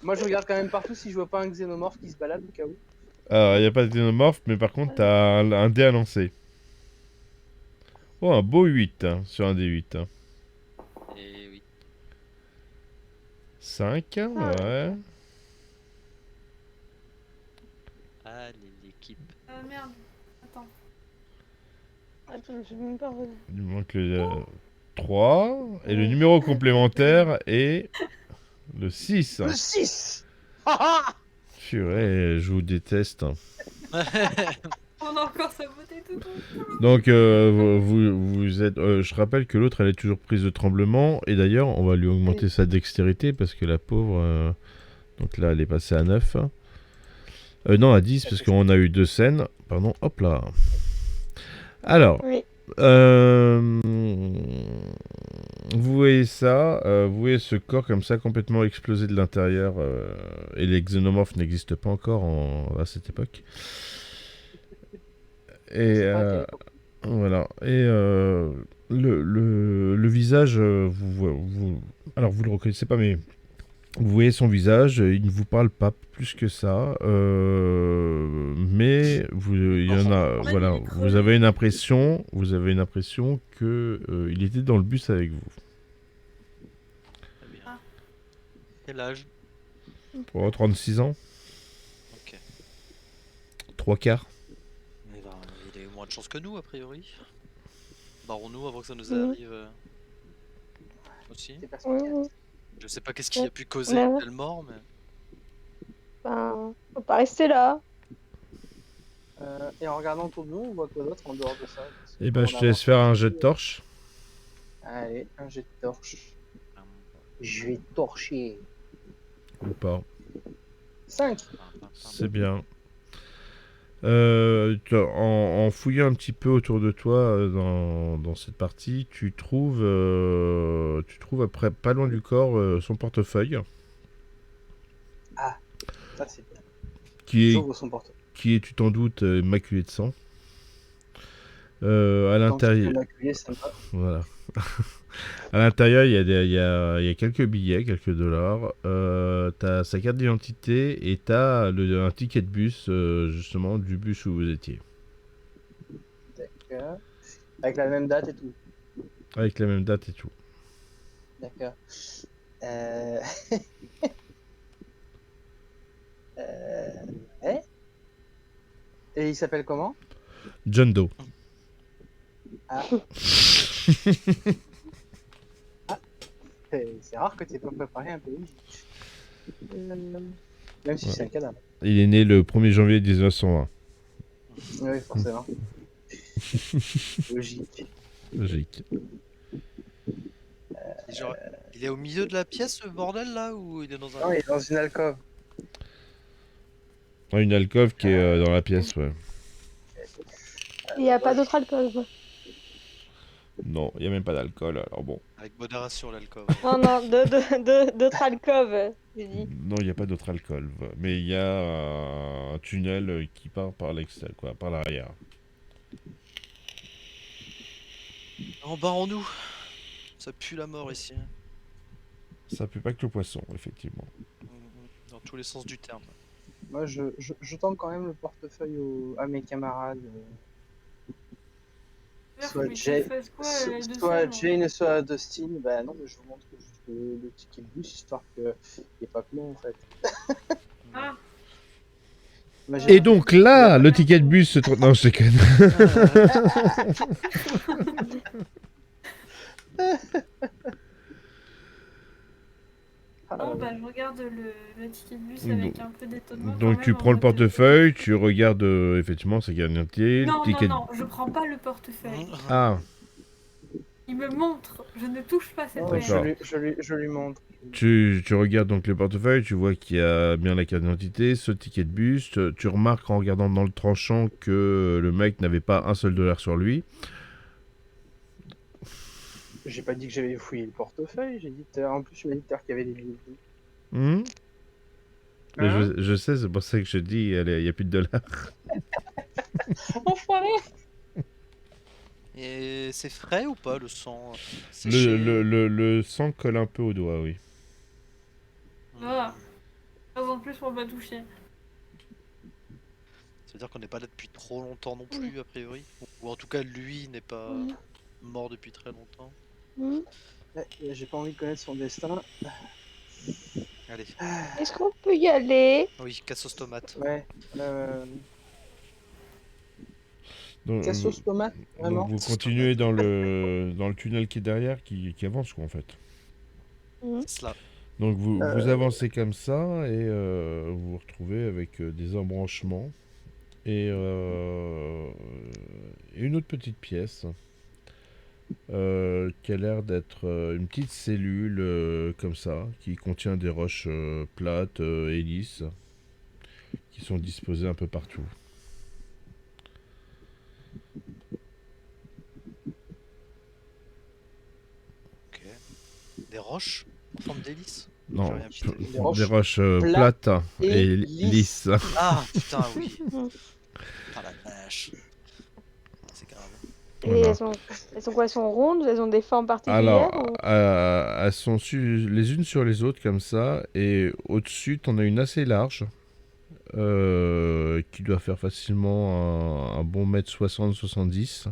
Moi, je regarde quand même partout si je vois pas un xénomorphe qui se balade au cas où. Alors, il n'y a pas de xénomorphe, mais par contre, t'as un dé à lancer. Oh, un beau 8 sur un dé 8. Et oui. 5, ouais. Allez, l'équipe. Merde. Attends. Attends, je sais même pas. Il manque le 3. Et le numéro complémentaire est le 6. Le 6. Purée, je vous déteste. On a encore saboté tout le temps. Donc, vous êtes... je rappelle que l'autre, elle est toujours prise de tremblement. Et d'ailleurs, on va lui augmenter sa dextérité parce que la pauvre... donc là, elle est passée à 9. Non, à 10, parce qu'on a eu 2 scènes. Pardon, hop là. Alors, Oui. vous voyez ça, vous voyez ce corps comme ça complètement explosé de l'intérieur, et les xénomorphes n'existent pas encore à cette époque. Et voilà. Et le visage, alors vous le reconnaissez pas, mais vous voyez son visage, il ne vous parle pas plus que ça, mais il y en a, voilà, vous avez une impression que il était dans le bus avec vous. Très bien. Quel âge? Oh, 36 ans, Ok. 3 quarts. Eh ben, il a eu moins de chance que nous, a priori. Barrons-nous avant que ça nous Mhm. arrive aussi. C'est pas Oui, spécial. oui. Je sais pas qu'est-ce qui a pu causer Ouais. une telle mort, mais... Ben, faut pas rester là. Et en regardant autour de nous, on voit quoi d'autre en dehors de ça? Parce que Eh ben, on je te laisse avance faire un un petit jet de peu. torche. Allez, un jet de torche. Je vais torcher. Ou pas. 5. C'est bien. En fouillant un petit peu autour de toi dans cette partie, tu trouves après, pas loin du corps, son portefeuille, Ça, c'est bien. qui est, J'ouvre son portefeuille. tu t'en doutes, maculé de sang. À Tant l'intérieur, qu'il est maculé, ça me va. voilà. À l'intérieur, il y a quelques billets, quelques dollars. T'as sa carte d'identité et t'as un ticket de bus, justement, du bus où vous étiez. D'accord. Avec la même date et tout. Avec la même date et tout. D'accord. Euh... Ouais. Et il s'appelle comment? John Doe. C'est rare que tu aies pas préparé un pays. Même si Ouais. c'est un cadavre. Il est né le 1er janvier 1920. Oui, forcément. Logique. Logique. Genre, il est au milieu de la pièce, ce bordel là, ou il est dans Non, un... il est dans une alcôve. Ouais, une alcôve qui est dans la pièce, ouais. Il n'y a pas d'autre alcool, quoi. Non, il n'y a même pas d'alcool, alors bon. Avec modération, l'alcôve. Non, non, d'autres alcôves, j'ai dit. Non, il n'y a pas d'autre alcool. Mais il y a un tunnel qui part par l'extérieur, quoi, par l'arrière. Embarrons-nous. Ça pue la mort ici. Ça pue pas que le poisson, effectivement. Dans tous les sens du terme. Moi, je tends quand même le portefeuille à mes camarades. faut soit, que tu Jane, fasses quoi de soit ça, Jane, soit Dustin. Bah non, mais je vous montre juste le ticket de bus histoire qu'il n'y ait pas que moi en fait. Ah, Et donc là, le ticket de bus se trouve... Non, je déconne. non, bah je regarde le ticket de bus avec un peu d'étonnement. quand Donc même, tu en prends le mode, portefeuille, tu regardes effectivement sa carte d'identité, le Non, ticket... non, non, je prends pas le portefeuille. Ah, Il me montre, je ne touche pas cette Non, D'accord. merde. je lui montre. tu regardes donc le portefeuille, tu vois qu'il y a bien la carte d'identité, ce ticket de bus, tu remarques en regardant dans le tranchant que le mec n'avait pas un seul dollar sur lui. J'ai pas dit que j'avais fouillé le portefeuille, j'ai dit en plus tu m'as dit tout à l'heure qu'il y avait des billets de bus. Hmm. Mais Hein je sais, c'est pour ça que je dis, il n'y a plus de dollars. Enfoiré. Et c'est frais ou pas le sang séché? Le sang colle un peu au doigt, oui. Voilà. Pas en plus pour pas toucher. Ça veut dire qu'on n'est pas là depuis trop longtemps non plus, a priori. Ou en tout cas, lui n'est pas mort depuis très longtemps. Ouais, j'ai pas envie de connaître son destin. Allez, Est-ce qu'on peut y aller? oui, cassos tomate. Ouais. Donc, La sauce tomate, vraiment. donc vous continuez dans le tunnel qui est derrière, qui avance, quoi, en fait. C'est cela. Donc vous avancez comme ça et vous vous retrouvez avec des embranchements et une autre petite pièce qui a l'air d'être une petite cellule comme ça qui contient des roches plates et lisses qui sont disposées un peu partout. Ok. Des roches en forme d'hélice? Non, J'ai rien pité. des roches plates plates et et lisses. lisses. Ah putain, oui. Ah la vache. C'est grave. Et Voilà. elles sont quoi? Elles sont rondes? Elles ont des formes particulières? Alors, ou- elles sont les unes sur les autres comme ça, et au-dessus, t'en as une assez large, qui doit faire facilement un bon mètre 60, 70,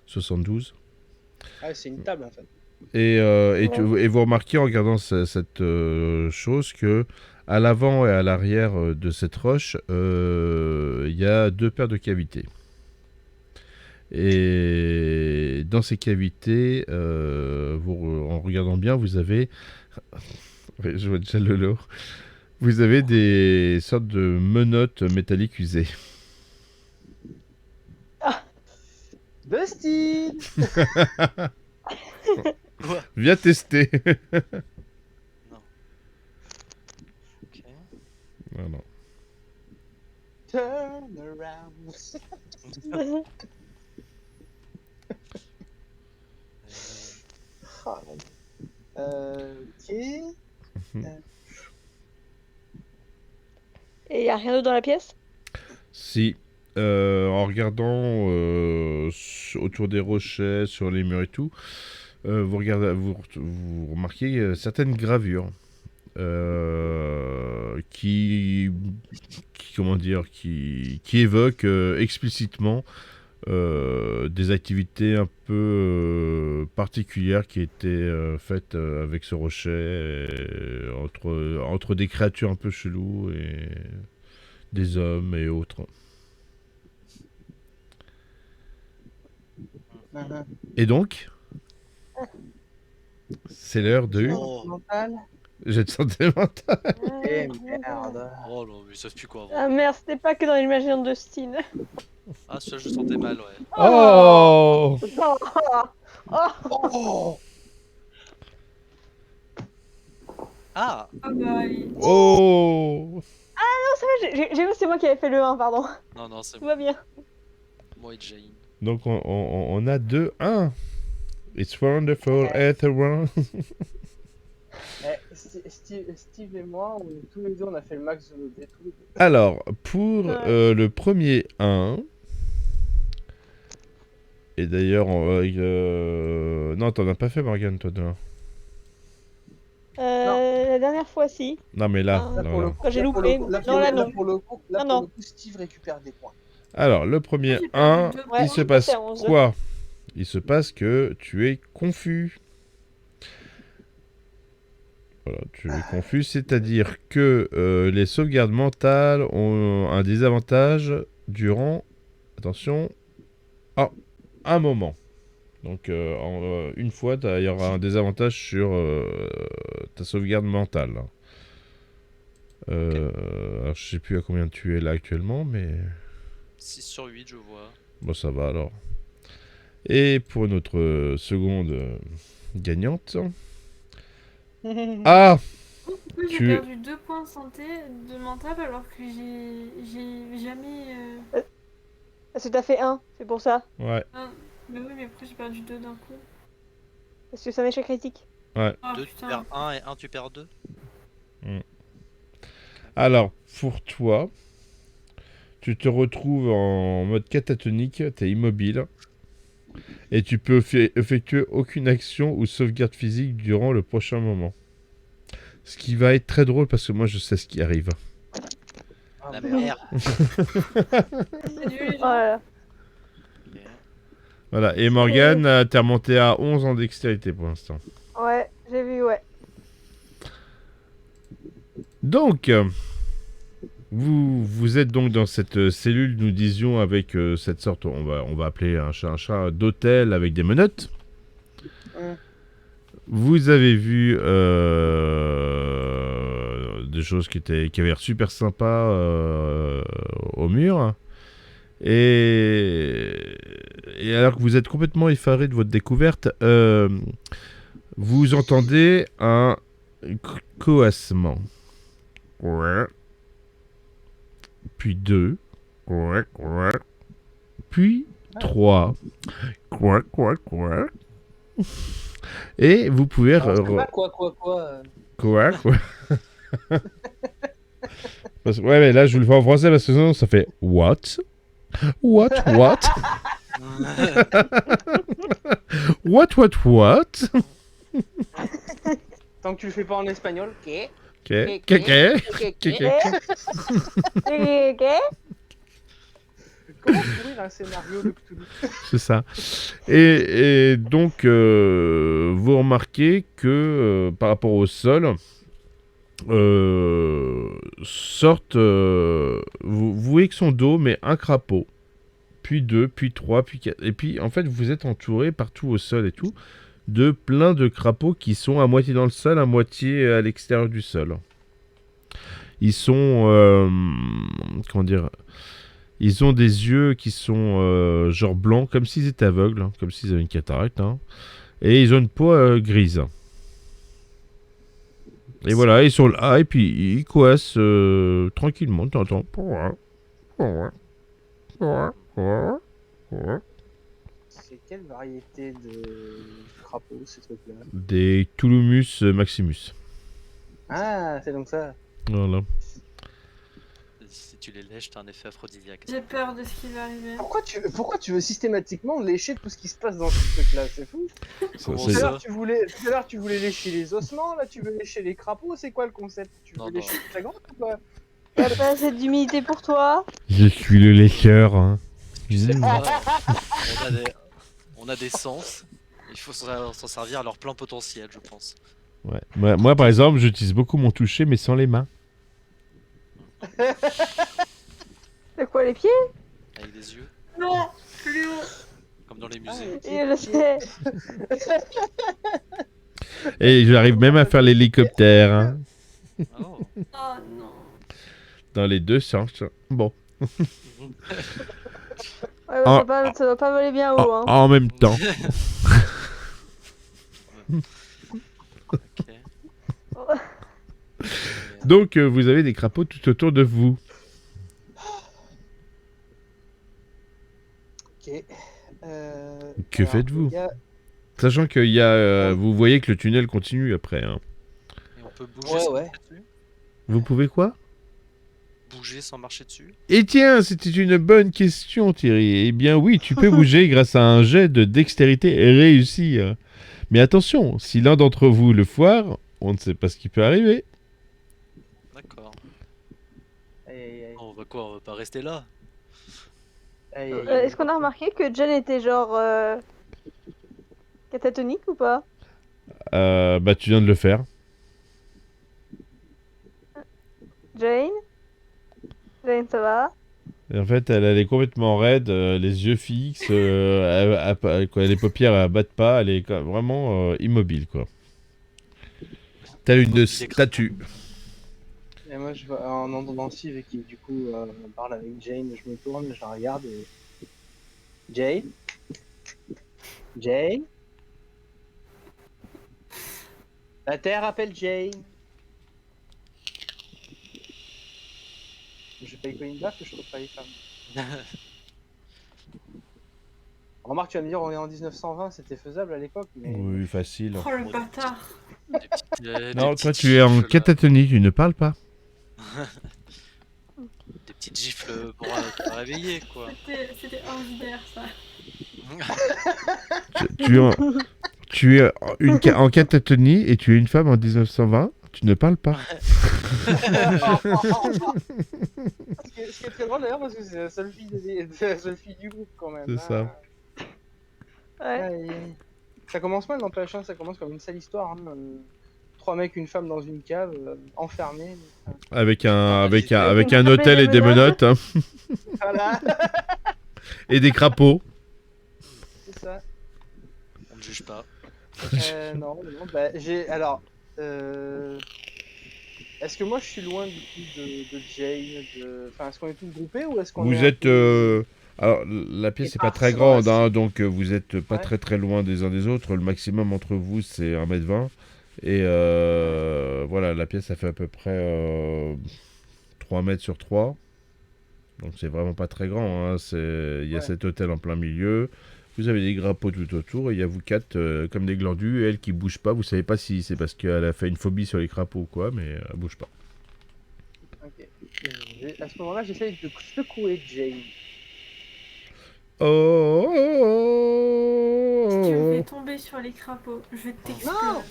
72. Ah, c'est une table en fait. Et vous remarquez en regardant cette chose que à l'avant et à l'arrière de cette roche, il y a deux paires de cavités. Et dans ces cavités, en regardant bien, vous avez... Ouais, je vois déjà le lot. Vous avez des sortes de menottes métalliques usées. Dustin. Quoi? Viens tester. Ok. Voilà. Turn around. Ah, ok. Et y a rien d'autre dans la pièce? Si, en regardant autour des rochets, sur les murs et tout, vous remarquez certaines gravures comment dire, qui évoquent explicitement des activités un peu particulières qui étaient faites avec ce rocher, entre des créatures un peu cheloues et des hommes et autres. Et donc, c'est l'heure de Oh. Mental. jet de santé mentale. Eh merde. Oh non, mais ils savent plus quoi Ah avant. merde, c'était pas que dans l'imagination de Dustin. Ah, ça, je le sentais mal, ouais. Oh, Oh. Ah! Ah bah, oui. oh. Non, ça va, j'ai vu, c'est moi qui avais fait le 1, pardon. Non, non, c'est Tout va bien. moi et Jane. Donc on a 2-1. It's wonderful, everyone. Steve et moi, tous les deux, on a fait le max de nos dés, tous les deux. Alors, pour le premier 1, et d'ailleurs, non, t'en as pas fait, Morgane, toi, de 1. La dernière fois, si. Non, mais là, Ah. là, Pour le là. coup, Quand j'ai là, pour loupé. le coup- là, Non, pour là, le- non. là, pour le coup, Non, non. Steve récupère des points. Alors, le premier J'ai 1, perdu deux il points. se passe C'est 11. quoi? il se passe que tu es confus. Voilà, tu es confus, c'est-à-dire que les sauvegardes mentales ont un désavantage durant, attention, un moment. Donc une fois, il y aura un désavantage sur ta sauvegarde mentale. Alors, je sais plus à combien tu es là actuellement, mais 6 sur 8, je vois. bon, ça va alors. Et pour notre seconde gagnante. Ah, Du coup, j'ai Tu- perdu 2 points de santé de mental alors que j'ai jamais. Parce que t'as fait 1, c'est pour ça. ouais, Mais oui, mais pourquoi j'ai perdu 2 d'un coup? Parce que c'est un échec critique. ouais. Oh 2 tu putain. perds 1 et 1 tu perds 2. Alors, pour toi, tu te retrouves en mode catatonique, t'es immobile, et tu peux effectuer aucune action ou sauvegarde physique durant le prochain moment. Ce qui va être très drôle parce que moi je sais ce qui arrive. Ah, La merde. merde. Salut les Oh gens. là là. Ok. Voilà, et Morgane, t'es remonté à 11 en dextérité pour l'instant. Ouais, j'ai vu, ouais. Donc, vous êtes donc dans cette cellule, nous disions, avec cette sorte, on va appeler un chat, d'hôtel avec des menottes. Vous avez vu des choses qui avaient l'air super sympas au mur. Et alors que vous êtes complètement effaré de votre découverte, vous entendez un coassement. Ouais. Puis 2. Ouais, ouais. Puis 3. Quoi, quoi, quoi. Et vous pouvez... Alors, c'est pas quoi. Quoi, quoi. Ouais, mais là, je vous le fais en français parce que sinon, ça fait what? What? What? What? Tant que tu le fais pas en espagnol, ok. Ok. Ok. Comment courir un scénario de Cthulhu? C'est ça. Et donc, vous remarquez que par rapport au sol, sortent. Vous voyez que son dos, mais un crapaud. Puis 2, puis 3, puis 4. Et puis, en fait, vous êtes entouré partout au sol et tout, de plein de crapauds qui sont à moitié dans le sol, à moitié à l'extérieur du sol. Ils sont. Comment dire? Ils ont des yeux qui sont genre blancs, comme s'ils étaient aveugles, hein, comme s'ils avaient une cataracte. Hein. Et ils ont une peau grise. Et voilà, ils sont là, et puis ils coassent tranquillement, t'entends. C'est quelle variété de crapauds, ces trucs-là? Des Tulumus maximus. Ah, c'est donc ça. Voilà. Si tu les lèches, t'as un effet aphrodisiaque. J'ai peur de ce qui va arriver. Pourquoi tu veux systématiquement lécher tout ce qui se passe dans ce truc-là? C'est fou. Comment c'est- Tout à ça l'heure, tout à l'heure, tu voulais lécher les ossements, là, tu veux lécher les crapauds. C'est quoi le concept? Tu veux Non, lécher non. toute la gorge ou quoi? Y'a pas assez d'humidité pour toi. Je suis le lécheur. Hein. Tu sais pas, on a des sens. Il faut s'en servir à leur plein potentiel, je pense. Ouais. Moi, par exemple, j'utilise beaucoup mon toucher, mais sans les mains. De quoi, les pieds? Avec des yeux, Non, plus haut. comme dans les musées. Et je sais. Et j'arrive même à faire l'hélicoptère. Hein. Oh. Oh non. Dans les deux sens. Bon. Ouais, bah, ça va pas voler bien haut, hein. En même temps. Ok. Donc, vous avez des crapauds tout autour de vous. Ok. Que alors, faites-vous? il y a- Sachant qu'il y a... vous voyez que le tunnel continue après. Hein. Et on peut bouger Ouais, sans ouais. marcher dessus? Vous pouvez quoi? Bouger sans marcher dessus? Et tiens, c'était une bonne question, Thierry. Eh bien oui, tu peux bouger grâce à un jet de dextérité réussi. Mais attention, si l'un d'entre vous le foire, on ne sait pas ce qui peut arriver. D'accord. Aïe, aïe, aïe. On va quoi? On va pas rester là? Aïe, aïe, aïe. Est-ce qu'on a remarqué que Jen était genre Catatonique ou pas? Bah, tu viens de le faire. Jane? Jane, ça va? Et en fait, elle est complètement raide, les yeux fixes, quoi, les paupières elle battent pas, elle est vraiment immobile, quoi. Telle une Immobile et statue. Et moi, je vois en entendant Steve qui, du coup, parle avec Jane, je me tourne, je la regarde et. Jane? Jane? La Terre appelle Jane. J'ai failli Colin Back que je trouve pas les femmes. Remarque, tu vas me dire, on est en 1920, c'était faisable à l'époque, mais. Oui, facile. Oh le bâtard. Des petites, Non, des toi, petites tu es en gifles, là. catatonie, tu ne parles pas. Des petites gifles pour te réveiller, quoi. C'était ordinaire ça. Tu es en catatonie et tu es une femme en 1920, tu ne parles pas. Ce qui est très drôle d'ailleurs, parce que c'est la seule fille, la seule fille du groupe quand même. C'est ça. Ouais. Ouais, ça commence mal, n'empêche, hein, ça commence comme une sale histoire. Hein. 3 mecs, une femme dans une cave, enfermés. Avec un Avec hôtel des et des menottes, hein, Voilà, et des crapauds. c'est ça. On ne juge pas. Non, bah, j'ai. Alors. Est-ce que moi je suis loin du coup de Jane Enfin, est-ce qu'on est tous groupés ou est-ce qu'on est Vous un êtes... peu Alors, la pièce n'est pas éparses très dans grande, la hein, cité? donc vous êtes pas Ouais. très très loin des uns des autres. Le maximum entre vous, c'est 1m20. Et voilà, la pièce, ça fait à peu près 3 mètres sur 3. Donc c'est vraiment pas très grand. Hein. Il y a Ouais. cet hôtel en plein milieu. Vous avez des crapauds tout autour. Et il y a vous quatre comme des glandus. Et elle qui bouge pas. Vous savez pas si c'est parce qu'elle a fait une phobie sur les crapauds ou quoi, mais elle bouge pas. Ok. À ce moment-là, j'essaye de secouer Jane. Oh, Si tu me oh, fais oh. tomber sur les crapauds, je Non. t'explose.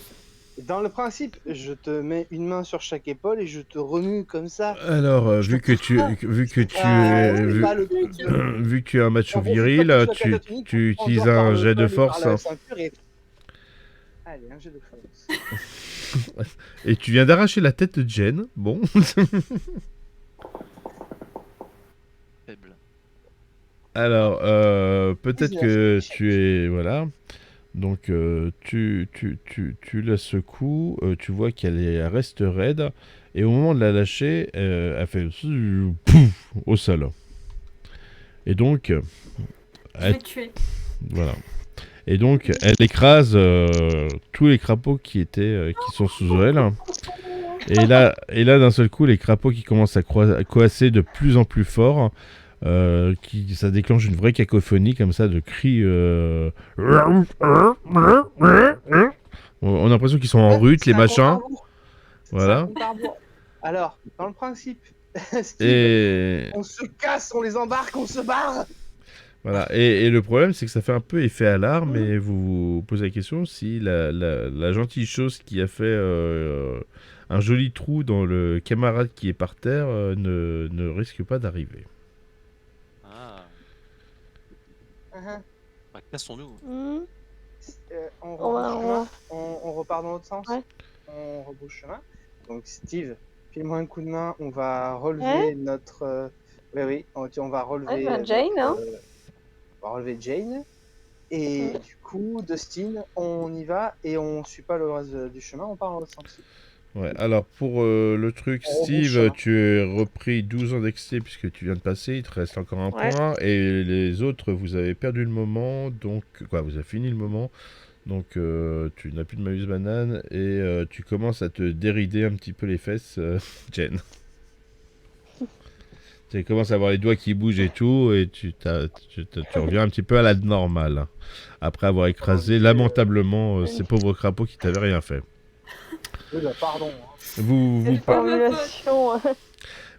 Dans le principe, je te mets une main sur chaque épaule et je te remue comme ça. Alors, Je te pousse pas. vu que tu C'est pas le truc de... vu que tu es un macho On profite pas viril, que je sois catatonique, tu on prend utilises genre par un le jet de col et par force, la hein. ceinture et... Allez, un jet de force. Et tu viens d'arracher la tête de Jen. Bon. Faible. Alors, peut-être que tu es... Voilà. Donc, tu la secoues, tu vois elle reste raide, et au moment de la lâcher, elle fait... Pouf au sol. Et donc, Je elle, vais te tuer. voilà. Et donc, elle écrase tous les crapauds qui sont sous elle. Et là, d'un seul coup, les crapauds qui commencent à coasser de plus en plus fort, ça déclenche une vraie cacophonie comme ça de cris. On a l'impression qu'ils sont en rute, les machins. Voilà. Alors, dans le principe, Steve, Et on se casse, on les embarque, on se barre. voilà. Et le problème, c'est que ça fait un peu effet alarme, et vous vous posez la question si la gentille chose qui a fait un joli trou dans le camarade qui est par terre ne risque pas d'arriver. Ah, Uh-huh. bah, cassons-nous. Hmm. On On va- rebrouche on chemin. va- On repart dans l'autre sens. Ouais. On rebrouche chemin. Donc Steve, file-moi un coup de main. On va relever Ouais. notre. Oui, on va relever. Ouais, Jane, hein. On va relever Jane. Et Ouais. du coup, Dustin, on y va et on suit pas le reste du chemin. On part dans l'autre sens. Ouais, alors pour le truc, On rebrouche Steve, chemin. tu es repris 12 ans d'excès puisque tu viens de passer, il te reste encore un Ouais. point, et les autres, vous avez perdu le moment, donc, quoi, vous avez fini le moment, donc tu n'as plus de malus banane, et tu commences à te dérider un petit peu les fesses, Jen. Tu commences à avoir les doigts qui bougent et tout, et tu reviens un petit peu à la normale, hein, après avoir écrasé lamentablement ces pauvres crapauds qui t'avaient rien fait. Oui, bah, pardon. Cette formulation.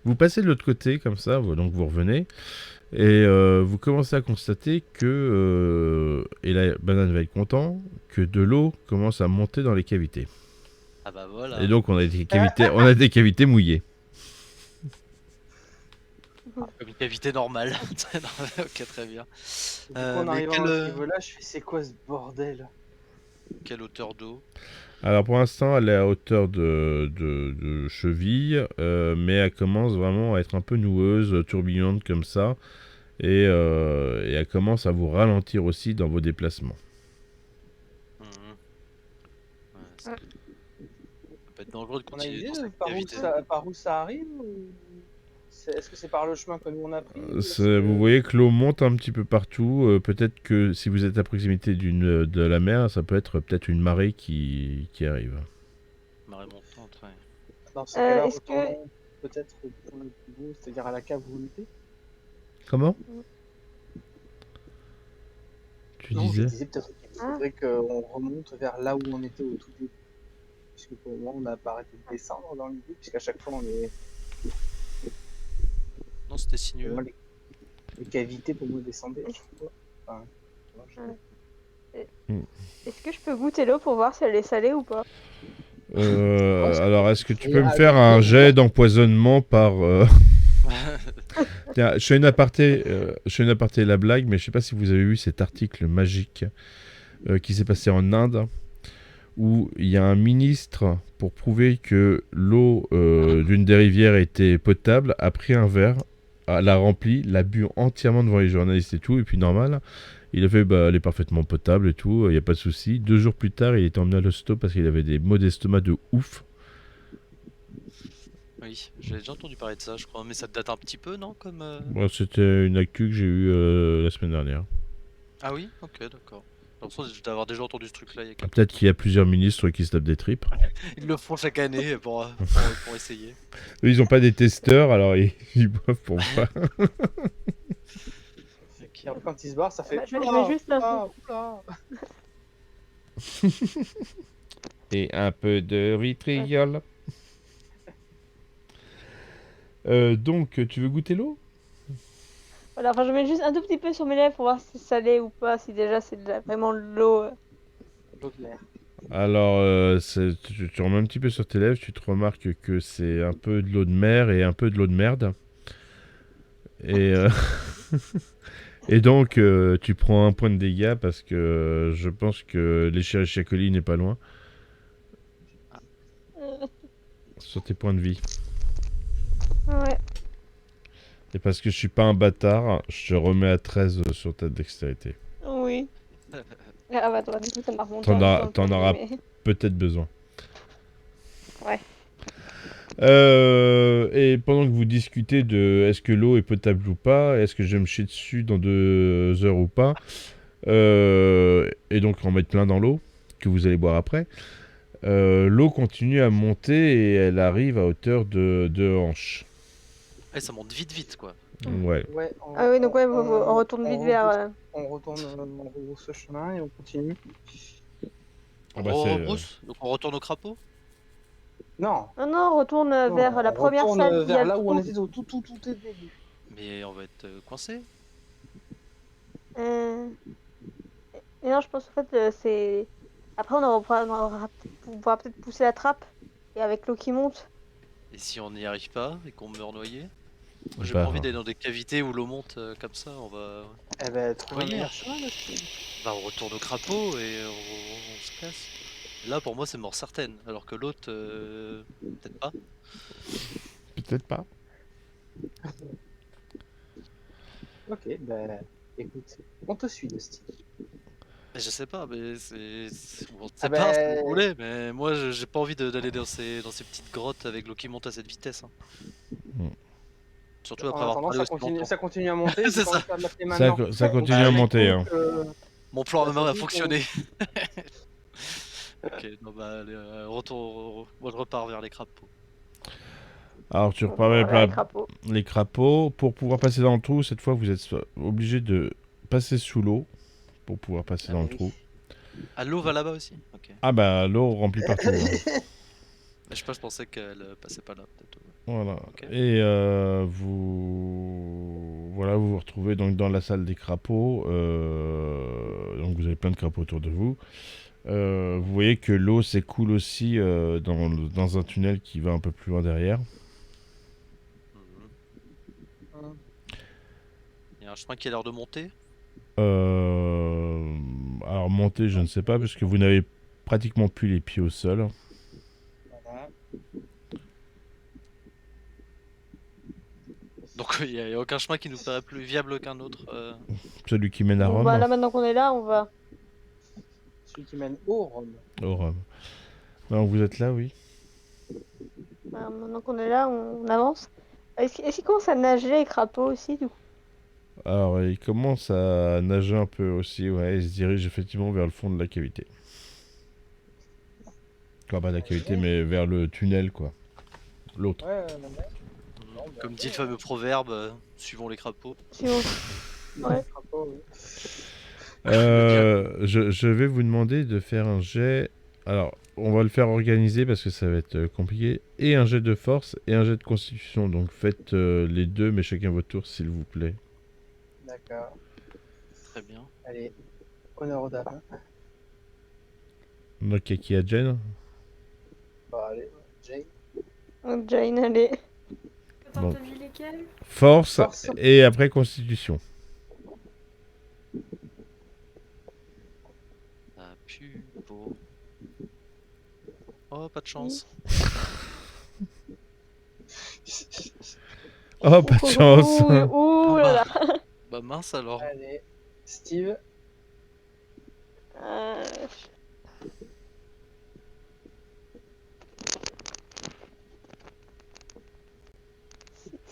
Vous passez de l'autre côté, comme ça, donc vous revenez, et vous commencez à constater que, et la banane va être content, que de l'eau commence à monter dans les cavités. Ah bah voilà. Et donc on a des cavités mouillées. Comme une cavité normale. Ok, très bien. Du coup, en Mais arrivant quel, à ce niveau-là, je fais c'est quoi ce bordel? Quelle hauteur d'eau? Alors pour l'instant, elle est à hauteur de cheville, mais elle commence vraiment à être un peu noueuse, tourbillonnante comme ça, et elle commence à vous ralentir aussi dans vos déplacements. Mhm. Ouais, ça Ouais. peut être dangereux de On a une continuer idée dans de cette cavité. par où ça arrive est-ce que c'est par le chemin que nous on a pris ou est-ce Vous que... voyez que l'eau monte un petit peu partout. Peut-être que si vous êtes à proximité de la mer, ça peut être peut-être une marée qui arrive. Marée montante, ouais. Dans ce cas-là, Est-ce que... retournons peut-être au point le plus beau, c'est-à-dire à la cave où on était. Comment? Tu Non, je disais? disais peut-être qu'il faudrait qu'on remonte vers là où on était au tout début. Puisque pour le moment, on n'a pas arrêté de descendre dans l'idée, puisqu'à chaque fois, on est... Non, c'était pour sinueux. moi, les cavités, pour moi, descendaient à chaque fois. Enfin, moi, Est-ce que je peux goûter l'eau pour voir si elle est salée ou pas? Alors, est-ce que tu Et peux me à faire goûter, un on jet voit. d'empoisonnement par... Tiens, je fais une aparté, la blague, mais je sais pas si vous avez vu cet article magique qui s'est passé en Inde, où il y a un ministre, pour prouver que l'eau d'une des rivières était potable, a pris un verre, l'a rempli, l'a bu entièrement devant les journalistes et tout, et puis normal, il a fait, bah, elle est parfaitement potable et tout, il n'y a pas de souci. 2 jours plus tard, il était emmené à l'hosto parce qu'il avait des maux d'estomac de ouf. Oui, j'ai déjà entendu parler de ça, je crois, mais ça date un petit peu, non, comme Bon, c'était une actu que j'ai eue la semaine dernière. Ah oui? Ok, d'accord. J'ai l'impression d'avoir déjà entendu ce truc-là il y a quelques Peut-être temps. qu'il y a plusieurs ministres qui se tapent des tripes. Ils le font chaque année pour essayer. Eux, ils n'ont pas des testeurs, alors ils boivent pour voir. Et après, quand il se barre, ça fait... Bah, je vais juste oula, oula. Et un peu de vitriol. Donc, tu veux goûter l'eau? Voilà, enfin, je mets juste un tout petit peu sur mes lèvres pour voir si c'est salé ou pas, si déjà c'est vraiment de l'eau. L'eau de mer. Alors, tu remets un petit peu sur tes lèvres, tu te remarques que c'est un peu de l'eau de mer et un peu de l'eau de merde. Et, et donc, tu prends un point de dégâts parce que je pense que l'Escherichia coli n'est pas loin. Sur tes points de vie. Ouais. Et parce que je suis pas un bâtard, je te remets à 13 sur ta dextérité. Oui. Ah bah toi, du coup, ça m'a remonté T'en un peu as- dans le t'en point de auras- vue, mais... Peut-être besoin. Ouais. Et pendant que vous discutez de est-ce que l'eau est potable ou pas, est-ce que je vais me chier dessus dans 2 heures ou pas, et donc en mettre plein dans l'eau, que vous allez boire après, l'eau continue à monter et elle arrive à hauteur de 2 hanches. Ouais, ça monte vite, quoi. Ouais. Ouais, Ah oui, donc ouais, on retourne vite vers... On retourne, on rebrousse ce chemin et on continue. Ah On bah, c'est, rebrousse, donc on retourne au crapaud? Non, Non, non, on retourne non, vers la on première retourne salle. Il y a vers le là où on trou. était au tout début. Mais on va être coincé. Euh, Et non, je pense en fait, c'est... Après, on pourra peut-être pousser la trappe, et avec l'eau qui monte. Et si on n'y arrive pas et qu'on meurt noyé? Moi j'ai bah, pas envie d'aller dans des cavités où l'eau monte comme ça, on va Eh ben, trouve un noyer. meilleur chemin là-dessus. Bah on retourne au crapaud et on se casse. Là pour moi c'est mort certaine, alors que l'autre peut-être pas. peut-être pas. Ok, ben, écoute, on te suit, Dusty. Mais je sais pas, mais on Ah sait pas si vous ben, voulez, mais moi j'ai pas envie d'aller dans ces petites grottes avec l'eau qui monte à cette vitesse. Hein. Mm. Surtout en après avoir attendant, parlé aussi longtemps. ça continue à monter. C'est J'ai pas envie ça. de faire de la plaie maintenant. Ça continue Bah à oui. monter. Hein. Mon plan Bah, à main a surtout fonctionné. Ok, non bah allez, retour, moi je repars vers les crapauds. Alors tu On repars va vers vers les crapauds. les crapauds. Pour pouvoir passer dans le trou, cette fois vous êtes obligé de passer sous l'eau pour pouvoir passer Ah dans bah le oui. trou. Ah l'eau va là-bas aussi? Ok. Ah bah l'eau remplit partout. Hein. Je sais pas, je pensais qu'elle passait pas là peut-être. Voilà. Ok. Et vous vous retrouvez donc dans la salle des crapauds. Donc vous avez plein de crapauds autour de vous. Vous voyez que l'eau s'écoule aussi dans un tunnel qui va un peu plus loin derrière. Mhm. Il y a un chemin qui a l'air de monter. Alors monter, je ne sais pas, parce que vous n'avez pratiquement plus les pieds au sol. Voilà. Donc il n'y a aucun chemin qui nous paraît plus viable qu'un autre. Celui qui mène à Bon, Rome. bah, là, maintenant qu'on est là, on va. Celui qui mène au Rome. Au Rome. Non, vous êtes là, oui. Bah, maintenant qu'on est là, on avance. Est-ce qu'il commence à nager les crapauds aussi, du coup? Alors, il commence à nager un peu aussi, ouais. Il se dirige effectivement vers le fond de la cavité. Enfin, pas de la cavité, mais vers le tunnel, quoi. L'autre. Ouais. Bon, bah, Comme dit le fameux proverbe, suivons les crapauds. Si on- Ouais. crapaud, oui. Je vais vous demander de faire un jet. Alors, on va le faire organiser parce que ça va être compliqué. Et un jet de force et un jet de constitution. Donc faites les deux, mais chacun votre tour, s'il vous plaît. D'accord. Très bien. Allez, honneur aux dames. Donc, qui a Jen? Bon, allez, Jay. Jane, allez. Attends, Bon. t'as vu lesquels? Force Force. et après constitution. Ça pue beau. Oh, pas de chance. Oh, pas de chance. Ouh là là. Bah mince alors. Allez, Steve. Euh,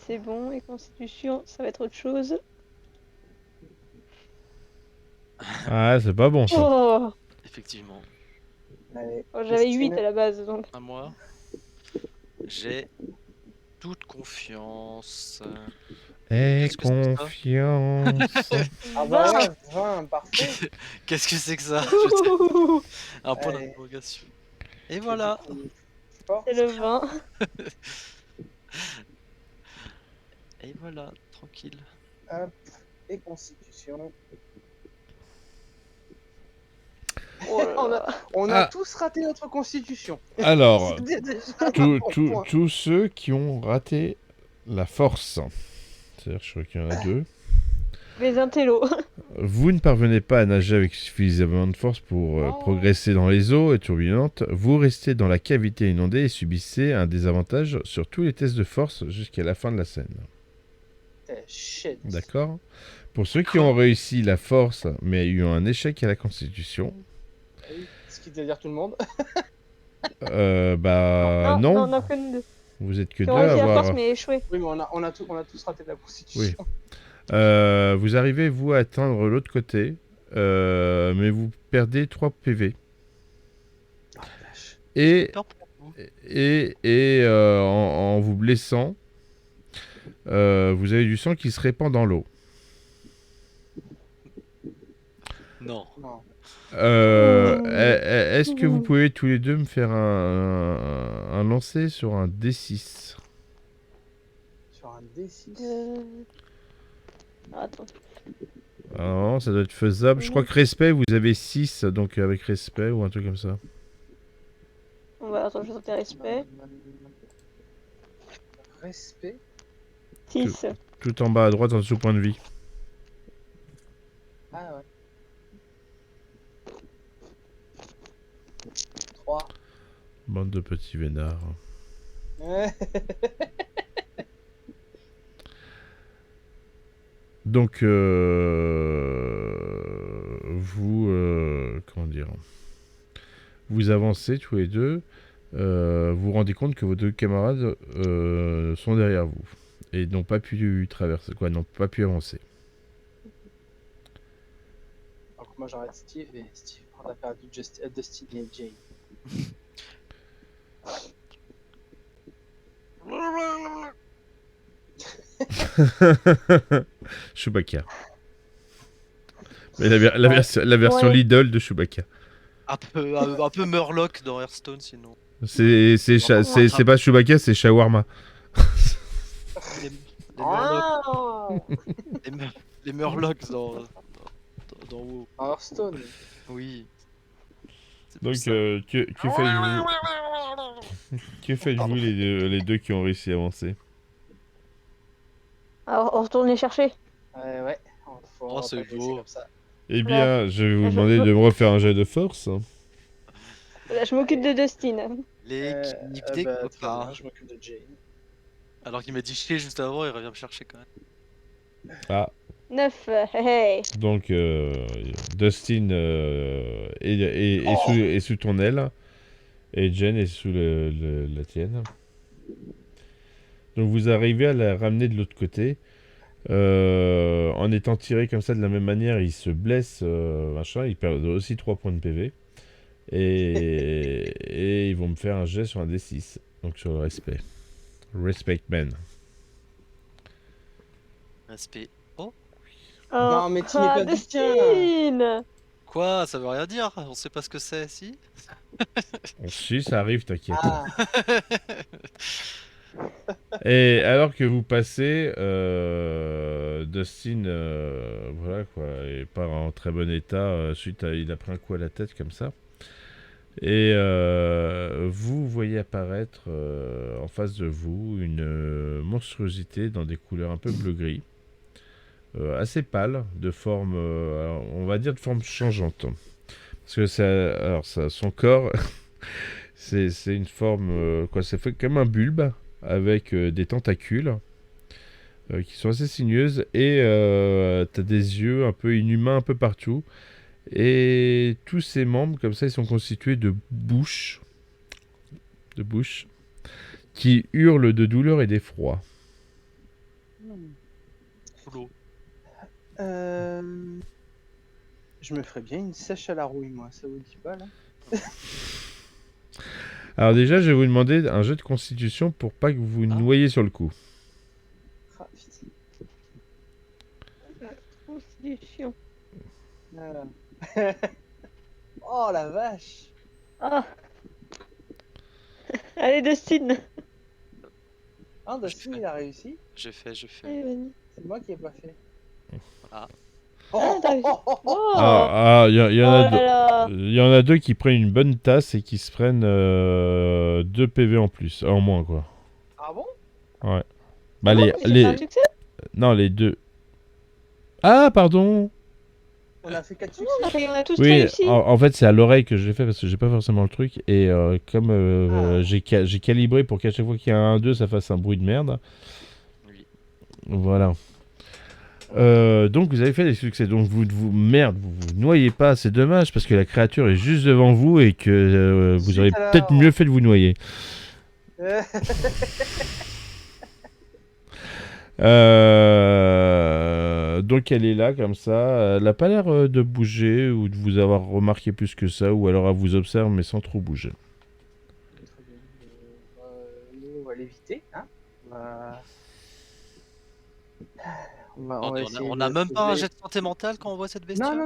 C'est bon, et constitution, ça va être autre chose. Ah, c'est pas bon ça. Oh, Effectivement. Allez. Oh, j'avais Christine. 8 à la base, donc. À moi. J'ai toute confiance. Et Qu'est-ce que c'est que ça confiance. Ah bah là, 20, parfait. Qu'est-ce que c'est que ça Ouh, Un point Allez. d'interrogation. Et voilà. Force. c'est le 20. Et voilà, tranquille. Hop. Et constitution. Oh là là. On a Ah. tous raté notre constitution. Alors, C'est déjà un tous- bon tous- point. tous ceux qui ont raté la force, c'est-à-dire je crois qu'il y en a deux, Les intellos. vous ne parvenez pas à nager avec suffisamment de force pour Oh. progresser dans les eaux tourbillonnantes. Vous restez dans la cavité inondée et subissez un désavantage sur tous les tests de force jusqu'à la fin de la scène. Shit. D'accord? Pour ceux qui ont réussi la force mais eu un échec à la constitution, Ce qui veut dire tout le monde. bah non, non, que nous deux. vous êtes que Qui deux ont à réussi la avoir... force, mais échoué. Oui, mais on a tous raté la constitution. Oui. Vous arrivez, vous, à atteindre l'autre côté, mais vous perdez 3 PV. Ah, la vache. Et, Peur pour vous. en vous blessant, vous avez du sang qui se répand dans l'eau. Non. Non. Est-ce que vous pouvez tous les deux me faire un lancer sur un D6? Sur un D6. Ah, attends. Ah non, ça doit être faisable. Je crois que respect, vous avez 6, donc avec respect ou un truc comme ça. On va attends, je vais tenter respect. Respect. 6. Tout en bas à droite, en dessous point de vie. Ah ouais. 3. Bande de petits vénards. Donc, vous, comment dire, vous avancez tous les deux, vous vous rendez compte que vos deux camarades sont derrière vous et n'ont pas pu traverser, quoi, n'ont pas pu avancer. Donc moi j'arrête Steve et Steve on a perdu Dustin et Jay. Chewbacca. Mais la version Ouais. Lidl de Chewbacca. Un peu Murloc dans Hearthstone sinon. C'est pas Chewbacca, c'est Shawarma. Les Murlocs, Ah les Murlocs dans WoW. Hearthstone. Oui. C'est pour Donc, ça. que faites-vous? Que faites-vous les deux qui ont réussi à avancer? Alors, on retourne les chercher. Ouais. Faut Oh, c'est pas laisser beau. comme ça. Eh bien, je vais vous Je- demander de me refaire un jet de force. je m'occupe de Dustin. L'équipe des Très copains. bien, je m'occupe de Jane. Alors qu'il m'a dit chier juste avant, il revient me chercher quand même. Ah, 9. Hey. donc Dustin est sous ton aile et Jen est sous la tienne. Donc vous arrivez à la ramener de l'autre côté. En étant tiré comme ça de la même manière, il se blesse, machin, il perd aussi 3 points de PV. Et ils vont me faire un jet sur un D6. Donc sur le respect. Respect man. Respect. Oh, Non, mais tu n'es pas du tien. Dustin. quoi? Ça veut rien dire. On sait pas ce que c'est, si? Si, ça arrive, t'inquiète. Ah, Et alors que vous passez, Dustin, voilà quoi, est pas en très bon état suite à il a pris un coup à la tête comme ça. Et vous voyez apparaître en face de vous une monstruosité dans des couleurs un peu bleu-gris, assez pâle, de forme, alors, on va dire de forme changeante. Parce que son corps, c'est une forme, quoi, c'est fait comme un bulbe avec des tentacules qui sont assez sinueuses et t'as des yeux un peu inhumains un peu partout. Et tous ces membres, comme ça, ils sont constitués de bouches qui hurlent de douleur et d'effroi. Solo. je me ferais bien une sèche à la rouille, moi. Ça vous dit pas, là? Alors déjà, je vais vous demander un jet de constitution pour pas que vous vous Ah. noyiez sur le coup. Ah, putain. Constitution. Voilà. Oh la vache! Ah. Allez, Dustin. Ah, Dustin, il a réussi. Je fais. Allez, vas-y. C'est moi qui ai pas fait. Ah. Ah, t'as réussi. Oh. Il y en Oh a là deux. là. Il y en a deux qui prennent une bonne tasse et qui se prennent 2 PV en plus, en moins quoi. Ah bon? Bah Ah bon, j'ai fait un succès. non, les deux. Ah pardon. On a fait 4 Non, succès. on a tous Oui, réussi. en fait c'est à l'oreille que je l'ai fait parce que j'ai pas forcément le truc et comme Ah. j'ai calibré pour qu'à chaque fois qu'il y a un 1-2 ça fasse un bruit de merde. Oui. Voilà. Donc vous avez fait des succès. Donc vous noyez pas. C'est dommage parce que la créature est juste devant vous et que vous Zut aurez alors. peut-être mieux fait de vous noyer. Donc elle est là comme ça. Elle n'a pas l'air de bouger ou de vous avoir remarqué plus que ça, ou alors elle vous observe mais sans trop bouger. Très bien. Nous, on va l'éviter, hein? On va essayer On de a la même pas un trouver. jet de santé mentale quand on voit cette bestiole?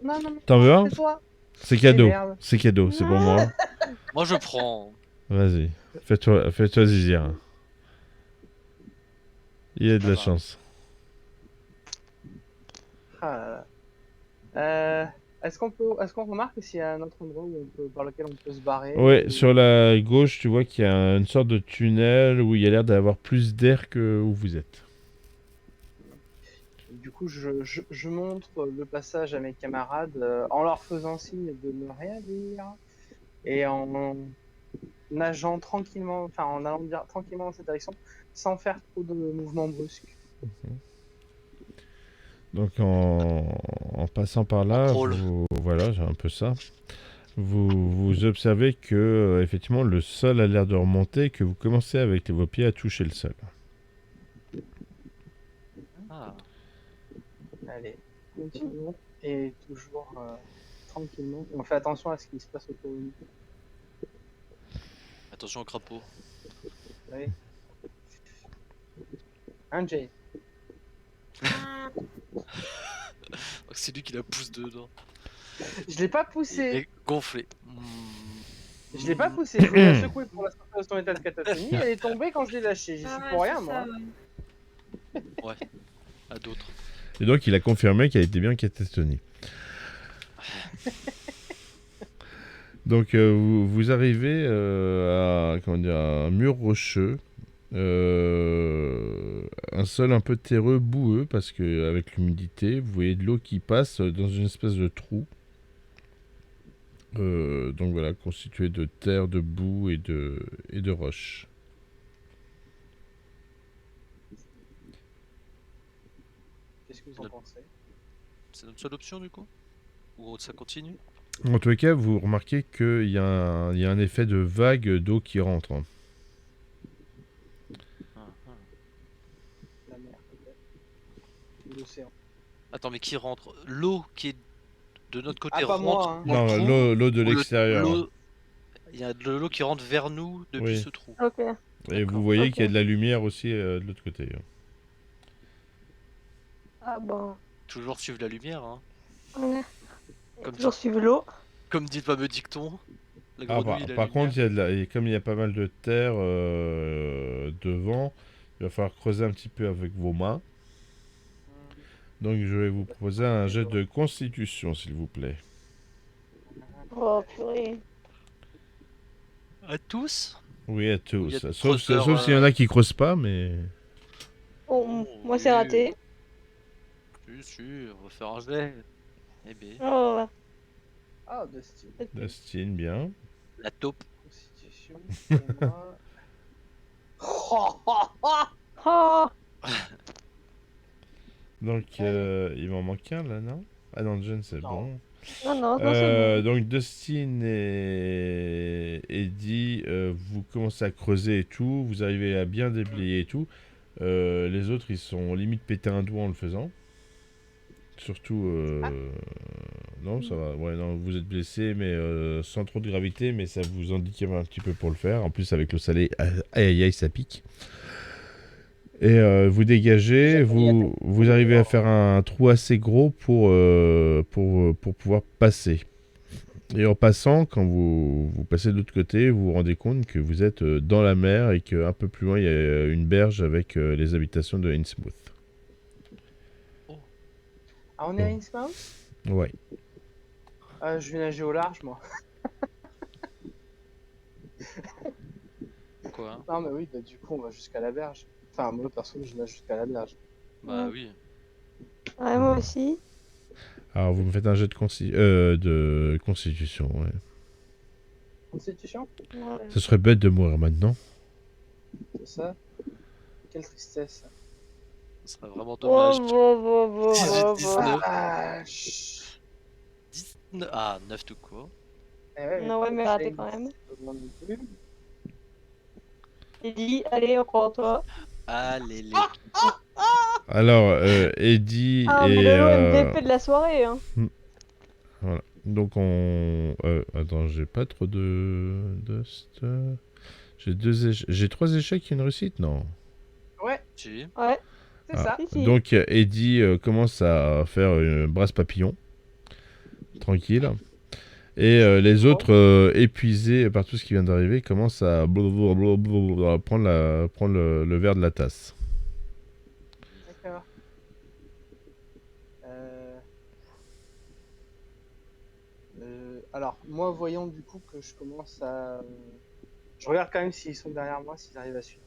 Non. T'en veux un? C'est toi. C'est cadeau. Merde. C'est cadeau. C'est pour moi. Moi je prends. Vas-y. Fais-toi zizir. Il y a de la Ça va. chance. Ah là là. Est-ce qu'on remarque s'il y a un autre endroit par lequel on peut se barrer? Ouais, sur la gauche, tu vois qu'il y a une sorte de tunnel où il y a l'air d'avoir plus d'air que où vous êtes. Du coup, je montre le passage à mes camarades en leur faisant signe de ne rien dire et en nageant tranquillement, enfin en allant tranquillement dans cette direction sans faire trop de mouvements brusques. Donc en passant par là, crawl. voilà, j'ai un peu ça. Vous observez que effectivement le sol a l'air de remonter, que vous commencez avec vos pieds à toucher le sol. Ah. Allez, continuons et toujours tranquillement. On fait attention à ce qui se passe autour de nous. Attention au crapaud. Oui. Hein, Jay? C'est lui qui la pousse dedans. Je l'ai pas Il poussé. est gonflé. Je l'ai pas poussé. Je l'ai secoué pour la sortir de son état de catatonie. Elle est tombée quand je l'ai lâchée. J'y suis pour rien, c'est moi. ça, ouais. Ouais. À d'autres. Et donc il a confirmé qu'elle était bien catatonie. Donc vous arrivez comment dire, à un mur rocheux, un sol un peu terreux, boueux, parce que avec l'humidité, vous voyez de l'eau qui passe dans une espèce de trou Donc voilà, constitué de terre, de boue et de roches. Qu'est-ce que vous en pensez? C'est notre seule option du coup? Ou ça continue? En tous les cas, vous remarquez qu'il y a un effet de vague d'eau qui rentre, hein. Ah, ah. La mer, peut-être. Ou l'océan. Attends, mais qui rentre? L'eau qui est de notre côté Ah, pas moi, rentre hein. dans le Non, trou l'eau de ou l'extérieur. il y a de l'eau qui rentre vers nous depuis Oui. ce trou. Ok. Et vous D'accord. voyez Ok. qu'il y a de la lumière aussi de l'autre côté, hein. Ah bon. Toujours suivre la lumière, hein. Ouais. Comme Toujours suivre l'eau. Comme dit le fameux dicton, la Ah, grenouille et la par lumière. contre, et comme il y a pas mal de terre devant, il va falloir creuser un petit peu avec vos mains. Donc je vais vous proposer un jet de constitution, s'il vous plaît. Oh purée. À tous? Oui, à Ou il y a tous. des Sauf creuseurs, s'il y en a qui creusent pas, mais... Bon, Oh, moi c'est oui. raté. Si, on va faire un jet. Eh ben, Oh, Ah, Dustin. Dustin, bien. la taupe. Constitution. Et moi. Oh, oh, oh. oh. Donc, il m'en manque un, là, non? Ah non, John, c'est Non. bon. Non, c'est bon. Donc, Dustin et Eddie, vous commencez à creuser et tout. Vous arrivez à bien déblayer et tout. Les autres, ils sont limite pété un doigt en le faisant. Surtout... Non, ça va. Ouais, non, vous êtes blessé, mais sans trop de gravité, mais ça vous handicape un petit peu pour le faire. En plus, avec l'eau salée, aïe aïe aïe, ça pique. Et vous dégagez, vous arrivez à faire un trou assez gros pour pouvoir passer. Et en passant, quand vous passez de l'autre côté, vous vous rendez compte que vous êtes dans la mer et qu'un peu plus loin, il y a une berge avec les habitations de Innsmouth. Ah, on est à Innsmouth? Ouais. Je vais nager au large, moi. Quoi? Non, mais oui, bah, du coup, on va jusqu'à la berge. Enfin, moi, perso, je nage jusqu'à la berge. Bah Ouais. oui. Ouais, moi aussi. Alors, vous me faites un jet de constitution, ouais. Constitution? Ouais. Ce serait bête de mourir maintenant. C'est ça? Quelle tristesse. Ce serait vraiment Oh, dommage. bon. 19. Ah, chut. 19. Ah, 9 tout court. Eh ouais, Non, ouais, mais pas raté de quand même. shame, non plus. Il dit, allez, on croit en toi. Allez, les. Alors, Eddie Ah, mais et... le MVP de la soirée, hein. Voilà. Donc attends, j'ai pas trop de dust. J'ai 3 échecs et une réussite, non? Ouais, Si. Ouais. c'est Ah, ça. Si. Donc Eddie commence à faire une brasse papillon. Tranquille. Et les autres, épuisés par tout ce qui vient d'arriver, commencent à prendre le verre de la tasse. D'accord. Alors, moi, voyons du coup que je commence à... Je regarde quand même s'ils sont derrière moi, s'ils arrivent à suivre.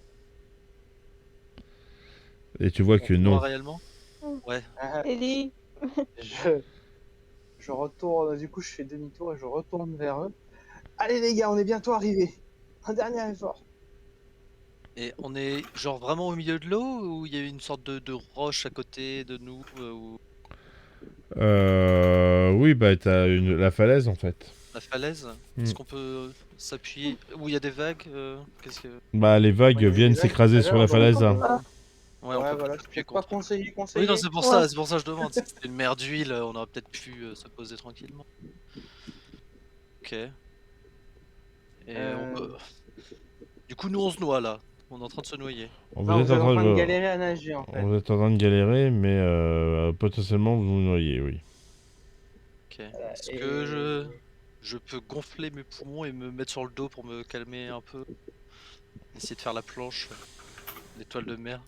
Et tu vois que On non. voit réellement? Mm. Ouais. Il dit, Je retourne, du coup, je fais demi-tour et je retourne vers eux. Allez les gars, on est bientôt arrivés. Un dernier effort. Et on est genre vraiment au milieu de l'eau ou il y a une sorte de roche à côté de nous ou Oui, bah t'as la falaise en fait. la falaise? Mm. Est-ce qu'on peut s'appuyer? Où il y a des vagues? Qu'est-ce que... Bah les vagues Ouais, il y a viennent des vagues s'écraser tout à sur la l'heure, falaise. donc, Ah. Ouais, on ouais, peut voilà, s'appuyer c'est pas contre. conseillé. Oui, non, c'est pour Ouais. ça, je demande. Si c'était une mer d'huile, on aurait peut-être pu se poser tranquillement. Ok. Et on peut... Du coup, nous on se noie là. On est en train de se noyer. Vous Non, êtes vous êtes en train de de... galérer à nager en fait. Vous êtes en train de galérer, mais potentiellement vous vous noyez, oui. Ok. Est-ce que je peux gonfler mes poumons et me mettre sur le dos pour me calmer un peu? Essayer de faire la planche, l'étoile de mer.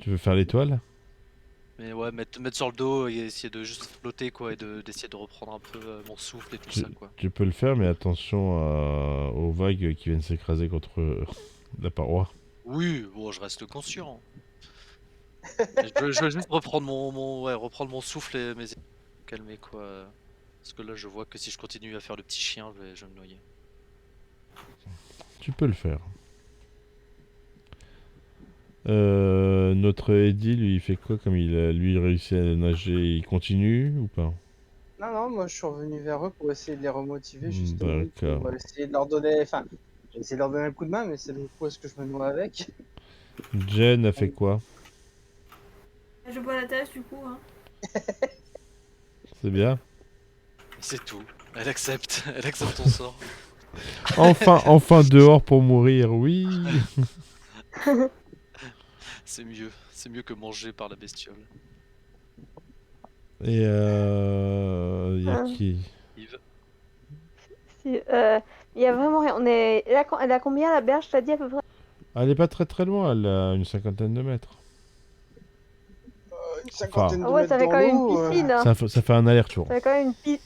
Tu veux faire l'étoile? Mais ouais, mettre sur le dos et essayer de juste flotter quoi et d'essayer de reprendre un peu mon souffle et tout ça quoi. Tu peux le faire, mais attention aux vagues qui viennent s'écraser contre la paroi. Oui, bon, je reste conscient. Je veux juste reprendre reprendre mon souffle et calmer quoi. Parce que là, je vois que si je continue à faire le petit chien, je vais me noyer. Tu peux le faire. Notre Eddie, lui, il fait quoi comme il a lui réussi à nager? Il continue ou pas? Non, non, moi je suis revenu vers eux pour essayer de les remotiver justement, et D'accord. pour essayer de leur donner. Enfin, j'ai essayé de leur donner un coup de main, mais c'est le coup est-ce que je me noie avec? Jen a fait quoi? Je bois la tasse du coup. Hein. C'est bien. C'est tout. Elle accepte. Elle accepte ton sort. Enfin dehors pour mourir, oui. C'est mieux. C'est mieux que manger par la bestiole. Et y a Hein. qui? Yves. Si, il y a vraiment rien. On est... Elle a combien la berge, t'as dit à peu près? Elle est pas très loin, elle a une cinquantaine de mètres. Une Enfin, cinquantaine Ah de ouais, mètres ça fait dans quand même une l'eau. piscine. Hein. ça fait un aller-retour. Ça fait quand même une piscine.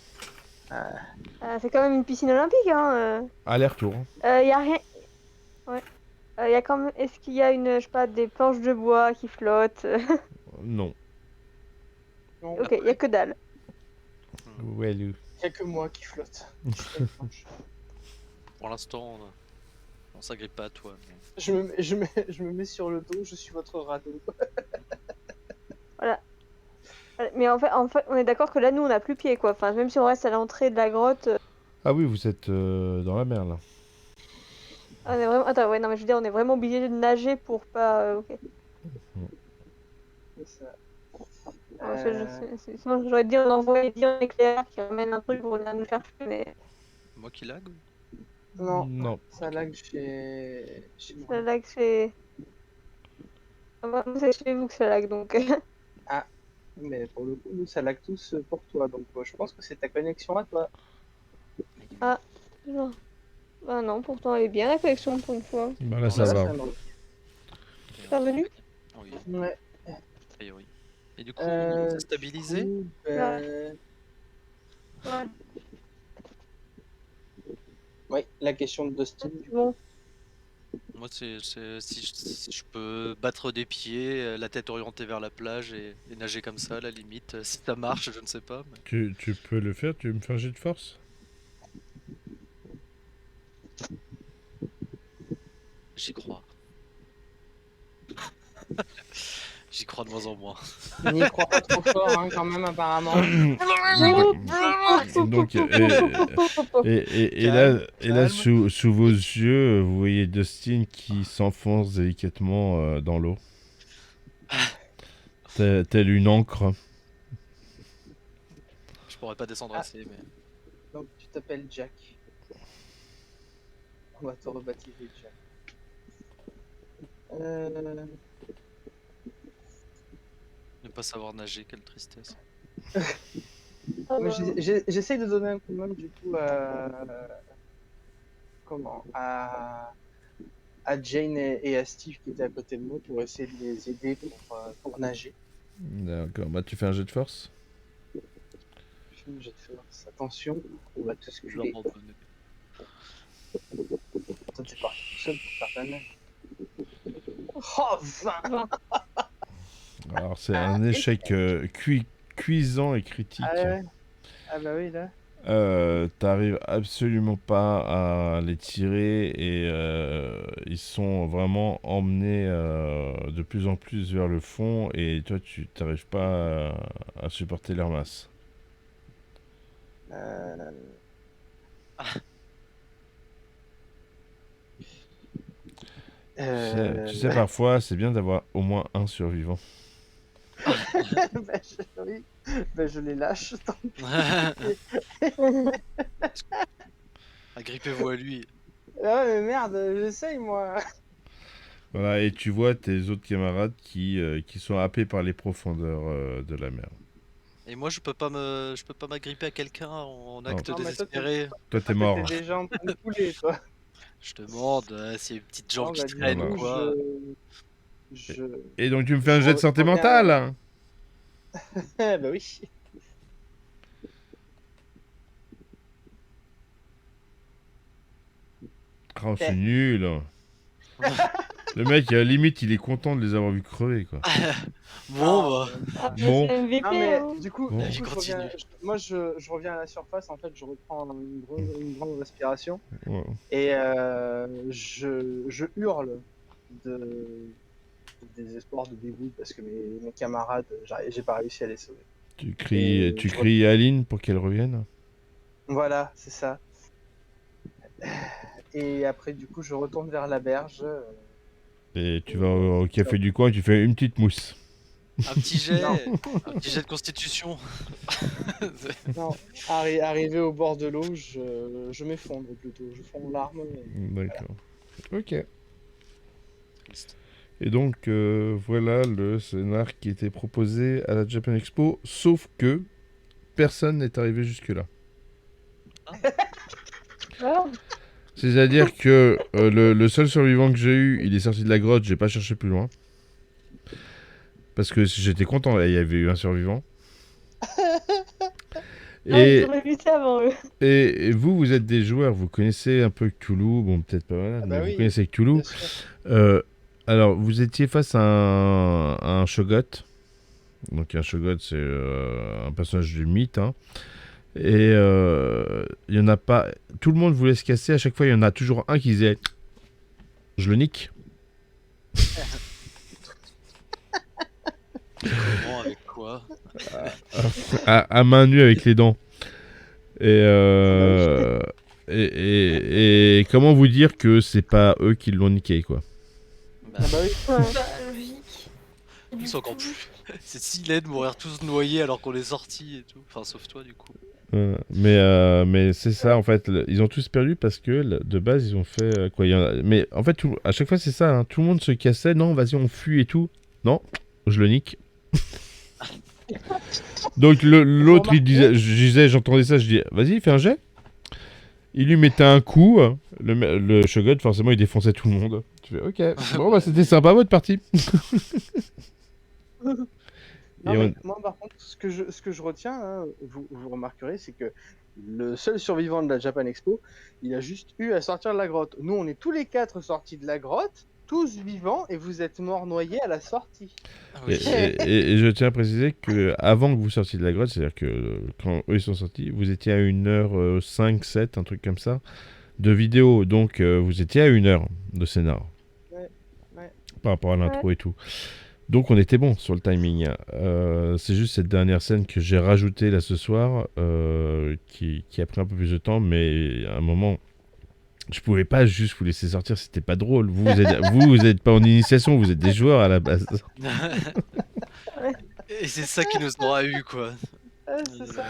Ah, C'est quand même une piscine olympique. Hein. Aller-retour. Y a rien. Ouais. Y a quand même. Est-ce qu'il y a une, je sais pas, des planches de bois qui flottent? Non. non, Ok, y a que dalle. Walou. il y a que moi qui flotte. Pour l'instant, on s'agrippe pas à toi. mais- Je me mets sur le dos, je suis votre radeau. Mais en fait, on est d'accord que là, nous, on n'a plus pied, quoi. Enfin, même si on reste à l'entrée de la grotte, Ah oui, vous êtes dans la mer là. on est vraiment. Attends, ouais, non, mais je veux dire, on est vraiment obligé de nager pour pas. Ok. C'est ça. Parce que sinon, j'aurais dit, on envoie Eddie en éclair qui ramène un truc pour venir nous chercher, mais Moi qui lag ou- Non, Non. ça lag chez moi. ça lag, c'est. Ah, moi, c'est chez vous que ça lag, donc. Mais pour le coup, nous, ça lag tous pour toi. Donc, je pense que c'est ta connexion à toi. Ah, non. Bah non, pourtant, elle est bien la collection pour une fois. Bah là, Non, ça là, va. ça manque. T'es revenu? Oui, Ouais. a priori. Et du coup, Euh, c'est stabilisé? du coup, Ouais, ouais, la question de Dustin. bon. Moi, si je peux battre des pieds, la tête orientée vers la plage et nager comme ça, à la limite. Si ça marche, je ne sais pas. Mais... Tu peux le faire, tu veux me faire un jet de force? J'y crois. J'y crois de moins en moins. Il n'y croit pas trop fort, hein, quand même, apparemment. Donc, et là sous vos yeux, vous voyez Dustin qui s'enfonce délicatement dans l'eau. Telle une encre. Je pourrais pas descendre assez, mais... Donc, tu t'appelles Jack. On va te rebaptiser Jack. Ne pas savoir nager, quelle tristesse. Mais j'essaye de donner un coup de main, du coup, comment à Jane et à Steve qui étaient à côté de moi pour essayer de les aider pour nager. D'accord, bah tu fais un jet de force. Je fais un jet de force. Attention, on va te Je leur sculer. demande de- Toi, tu pars tout seul pour faire ta nage. Oh, 20! Alors c'est un échec cuisant et critique. Ah ouais. Ah bah oui, là. T'arrives absolument pas à les tirer et ils sont vraiment emmenés de plus en plus vers le fond et toi tu t'arrives pas à supporter leur masse. Tu sais, parfois c'est bien d'avoir au moins un survivant. Oui, je les lâche. Agrippez-vous à lui. Ah mais merde, j'essaye moi. Voilà, et tu vois tes autres camarades qui sont happés par les profondeurs de la mer. Et moi, je peux pas m'agripper à quelqu'un en acte Non, mais toi, désespéré. Toi t'es mort. T'es déjà en train de couler, toi. Je te demande s'il y a une petite jambe Non, qui bah, du traîne ou coup, quoi. Et donc tu me fais un jet de je santé reviens- mentale. bah oui. Oh, c'est nul. Le mec, à la limite, il est content de les avoir vus crever, quoi. Bon, bah. Ah, mais Bon. c'est MVP, Non, mais hein. du coup, Bon. La vie je continue. reviens, moi je reviens à la surface, en fait, je reprends une grande respiration Ouais. et je hurle de désespoir, de dégoût parce que mes camarades, j'ai pas réussi à les sauver. Tu Et cries à Aline pour qu'elle revienne. Voilà, c'est ça. Et après, du coup, je retourne vers la berge. Et tu vas au café du coin et tu fais une petite mousse. Un petit jet. Non. Un petit jet de constitution. Non, arrivé au bord de l'eau, je m'effondre plutôt. Je fonds en larmes. D'accord. Ok. Et donc, voilà le scénar qui était proposé à la Japan Expo, sauf que personne n'est arrivé jusque-là. Voilà. C'est-à-dire que le seul survivant que j'ai eu, il est sorti de la grotte, j'ai pas cherché plus loin. Parce que j'étais content, il y avait eu un survivant. Et... Et, Ils auraient vu ça avant eux. et vous, vous êtes des joueurs, vous connaissez un peu Cthulhu, bon peut-être pas mal, Ah mais bah vous oui, connaissez Cthulhu. bien sûr. Alors, vous étiez face à un Shoggoth. Donc un Shoggoth, c'est un personnage du mythe, hein. Et il y en a pas. Tout le monde voulait se casser. À chaque fois, il y en a toujours un qui disait je le nique. Comment, avec quoi? À main nue avec les dents. Et comment vous dire que c'est pas eux qui l'ont niqué, quoi. Bah, Ah bah oui. Ouais. Bah, logique. Et du c'est encore coup, plus. C'est si laid de mourir tous noyés alors qu'on est sortis et tout. Enfin, sauf toi, du coup. Mais c'est ça, en fait. Ils ont tous perdu parce que de base, ils ont fait quoi. Mais en fait, à chaque fois, c'est ça. Hein, tout le monde se cassait. Non, vas-y, on fuit et tout. Non, je le nique. Donc l'autre, il disait, j'entendais ça, je dis, vas-y, fais un jet. Il lui mettait un coup. Le Shoggoth, forcément, il défonçait tout le monde. Tu fais, ok. Bon, bah, c'était sympa votre partie. Non, Et mais moi, par contre, ce que je retiens, hein, vous remarquerez, c'est que le seul survivant de la Japan Expo, il a juste eu à sortir de la grotte. Nous, on est tous les 4 sortis de la grotte, tous vivants, et vous êtes morts noyés à la sortie. Ah Et, oui. et je tiens à préciser que avant que vous sortiez de la grotte, c'est-à-dire que quand eux ils sont sortis, vous étiez à 1h05, 7, un truc comme ça, de vidéo. Donc vous étiez à 1 heure de scénar. Ouais. Par rapport à l'intro et tout. Donc on était bon sur le timing. C'est juste cette dernière scène que j'ai rajoutée là ce soir, qui a pris un peu plus de temps, mais à un moment, je pouvais pas juste vous laisser sortir, c'était pas drôle. Vous êtes pas en initiation, vous êtes des joueurs à la base. Et c'est ça qui nous aura eu, quoi. C'est ça. Ouais.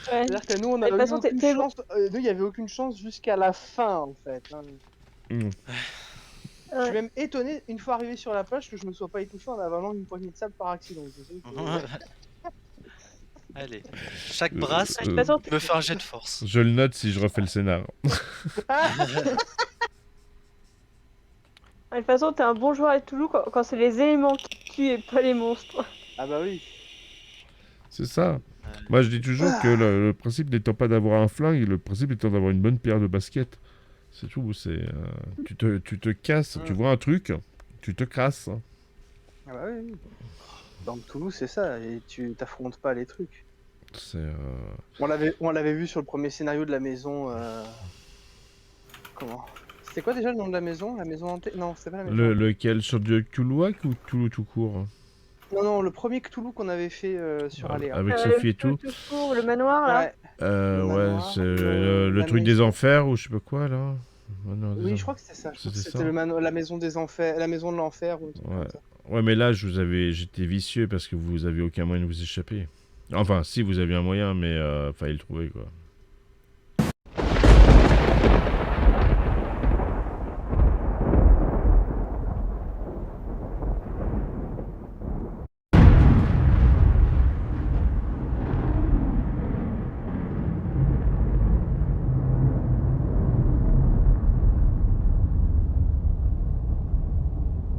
C'est-à-dire que nous, on Mais de a toute eu façon, aucune t'es- chance. Nous, il n'y avait aucune chance jusqu'à la fin, en fait. Hein. Je suis Ouais. même étonné, une fois arrivé sur la plage, que je me sois pas étouffé en avalant une poignée de sable par accident. Je sais que- Allez. Chaque brasse De toute façon, me fait un jet de force. Je le note si je refais le scénar. de toute façon, t'es un bon joueur à Toulouse quand c'est les éléments qui tuent et pas les monstres. Ah bah oui. C'est ça. Moi je dis toujours que le principe n'étant pas d'avoir un flingue, le principe étant d'avoir une bonne paire de baskets. C'est tout. Tu te casses, tu vois un truc, tu te casses. Ah bah oui. Dans le Toulouse, c'est ça, et tu t'affrontes pas les trucs. C'est On l'avait vu sur le premier scénario de la maison. Comment? C'était quoi déjà le nom de la maison? La maison hantée? Non, c'était pas la maison. lequel sur du Cthulhuac ou Cthulhu tout court? Non, le premier Cthulhu qu'on avait fait sur Aléa. Avec Sophie et tout. Le manoir, là. Ouais. Ouais, manoir, c'est le la truc des maison. enfers ou je sais pas quoi là. Non, Oui, je crois que c'était ça. Je crois que C'était c'était ça. la maison des enfers, la maison de l'enfer. Ou un truc Ouais. comme ça. Ouais, mais là, j'étais vicieux parce que vous aviez aucun moyen de vous échapper. Enfin, si vous aviez un moyen, mais fallait le trouver quoi.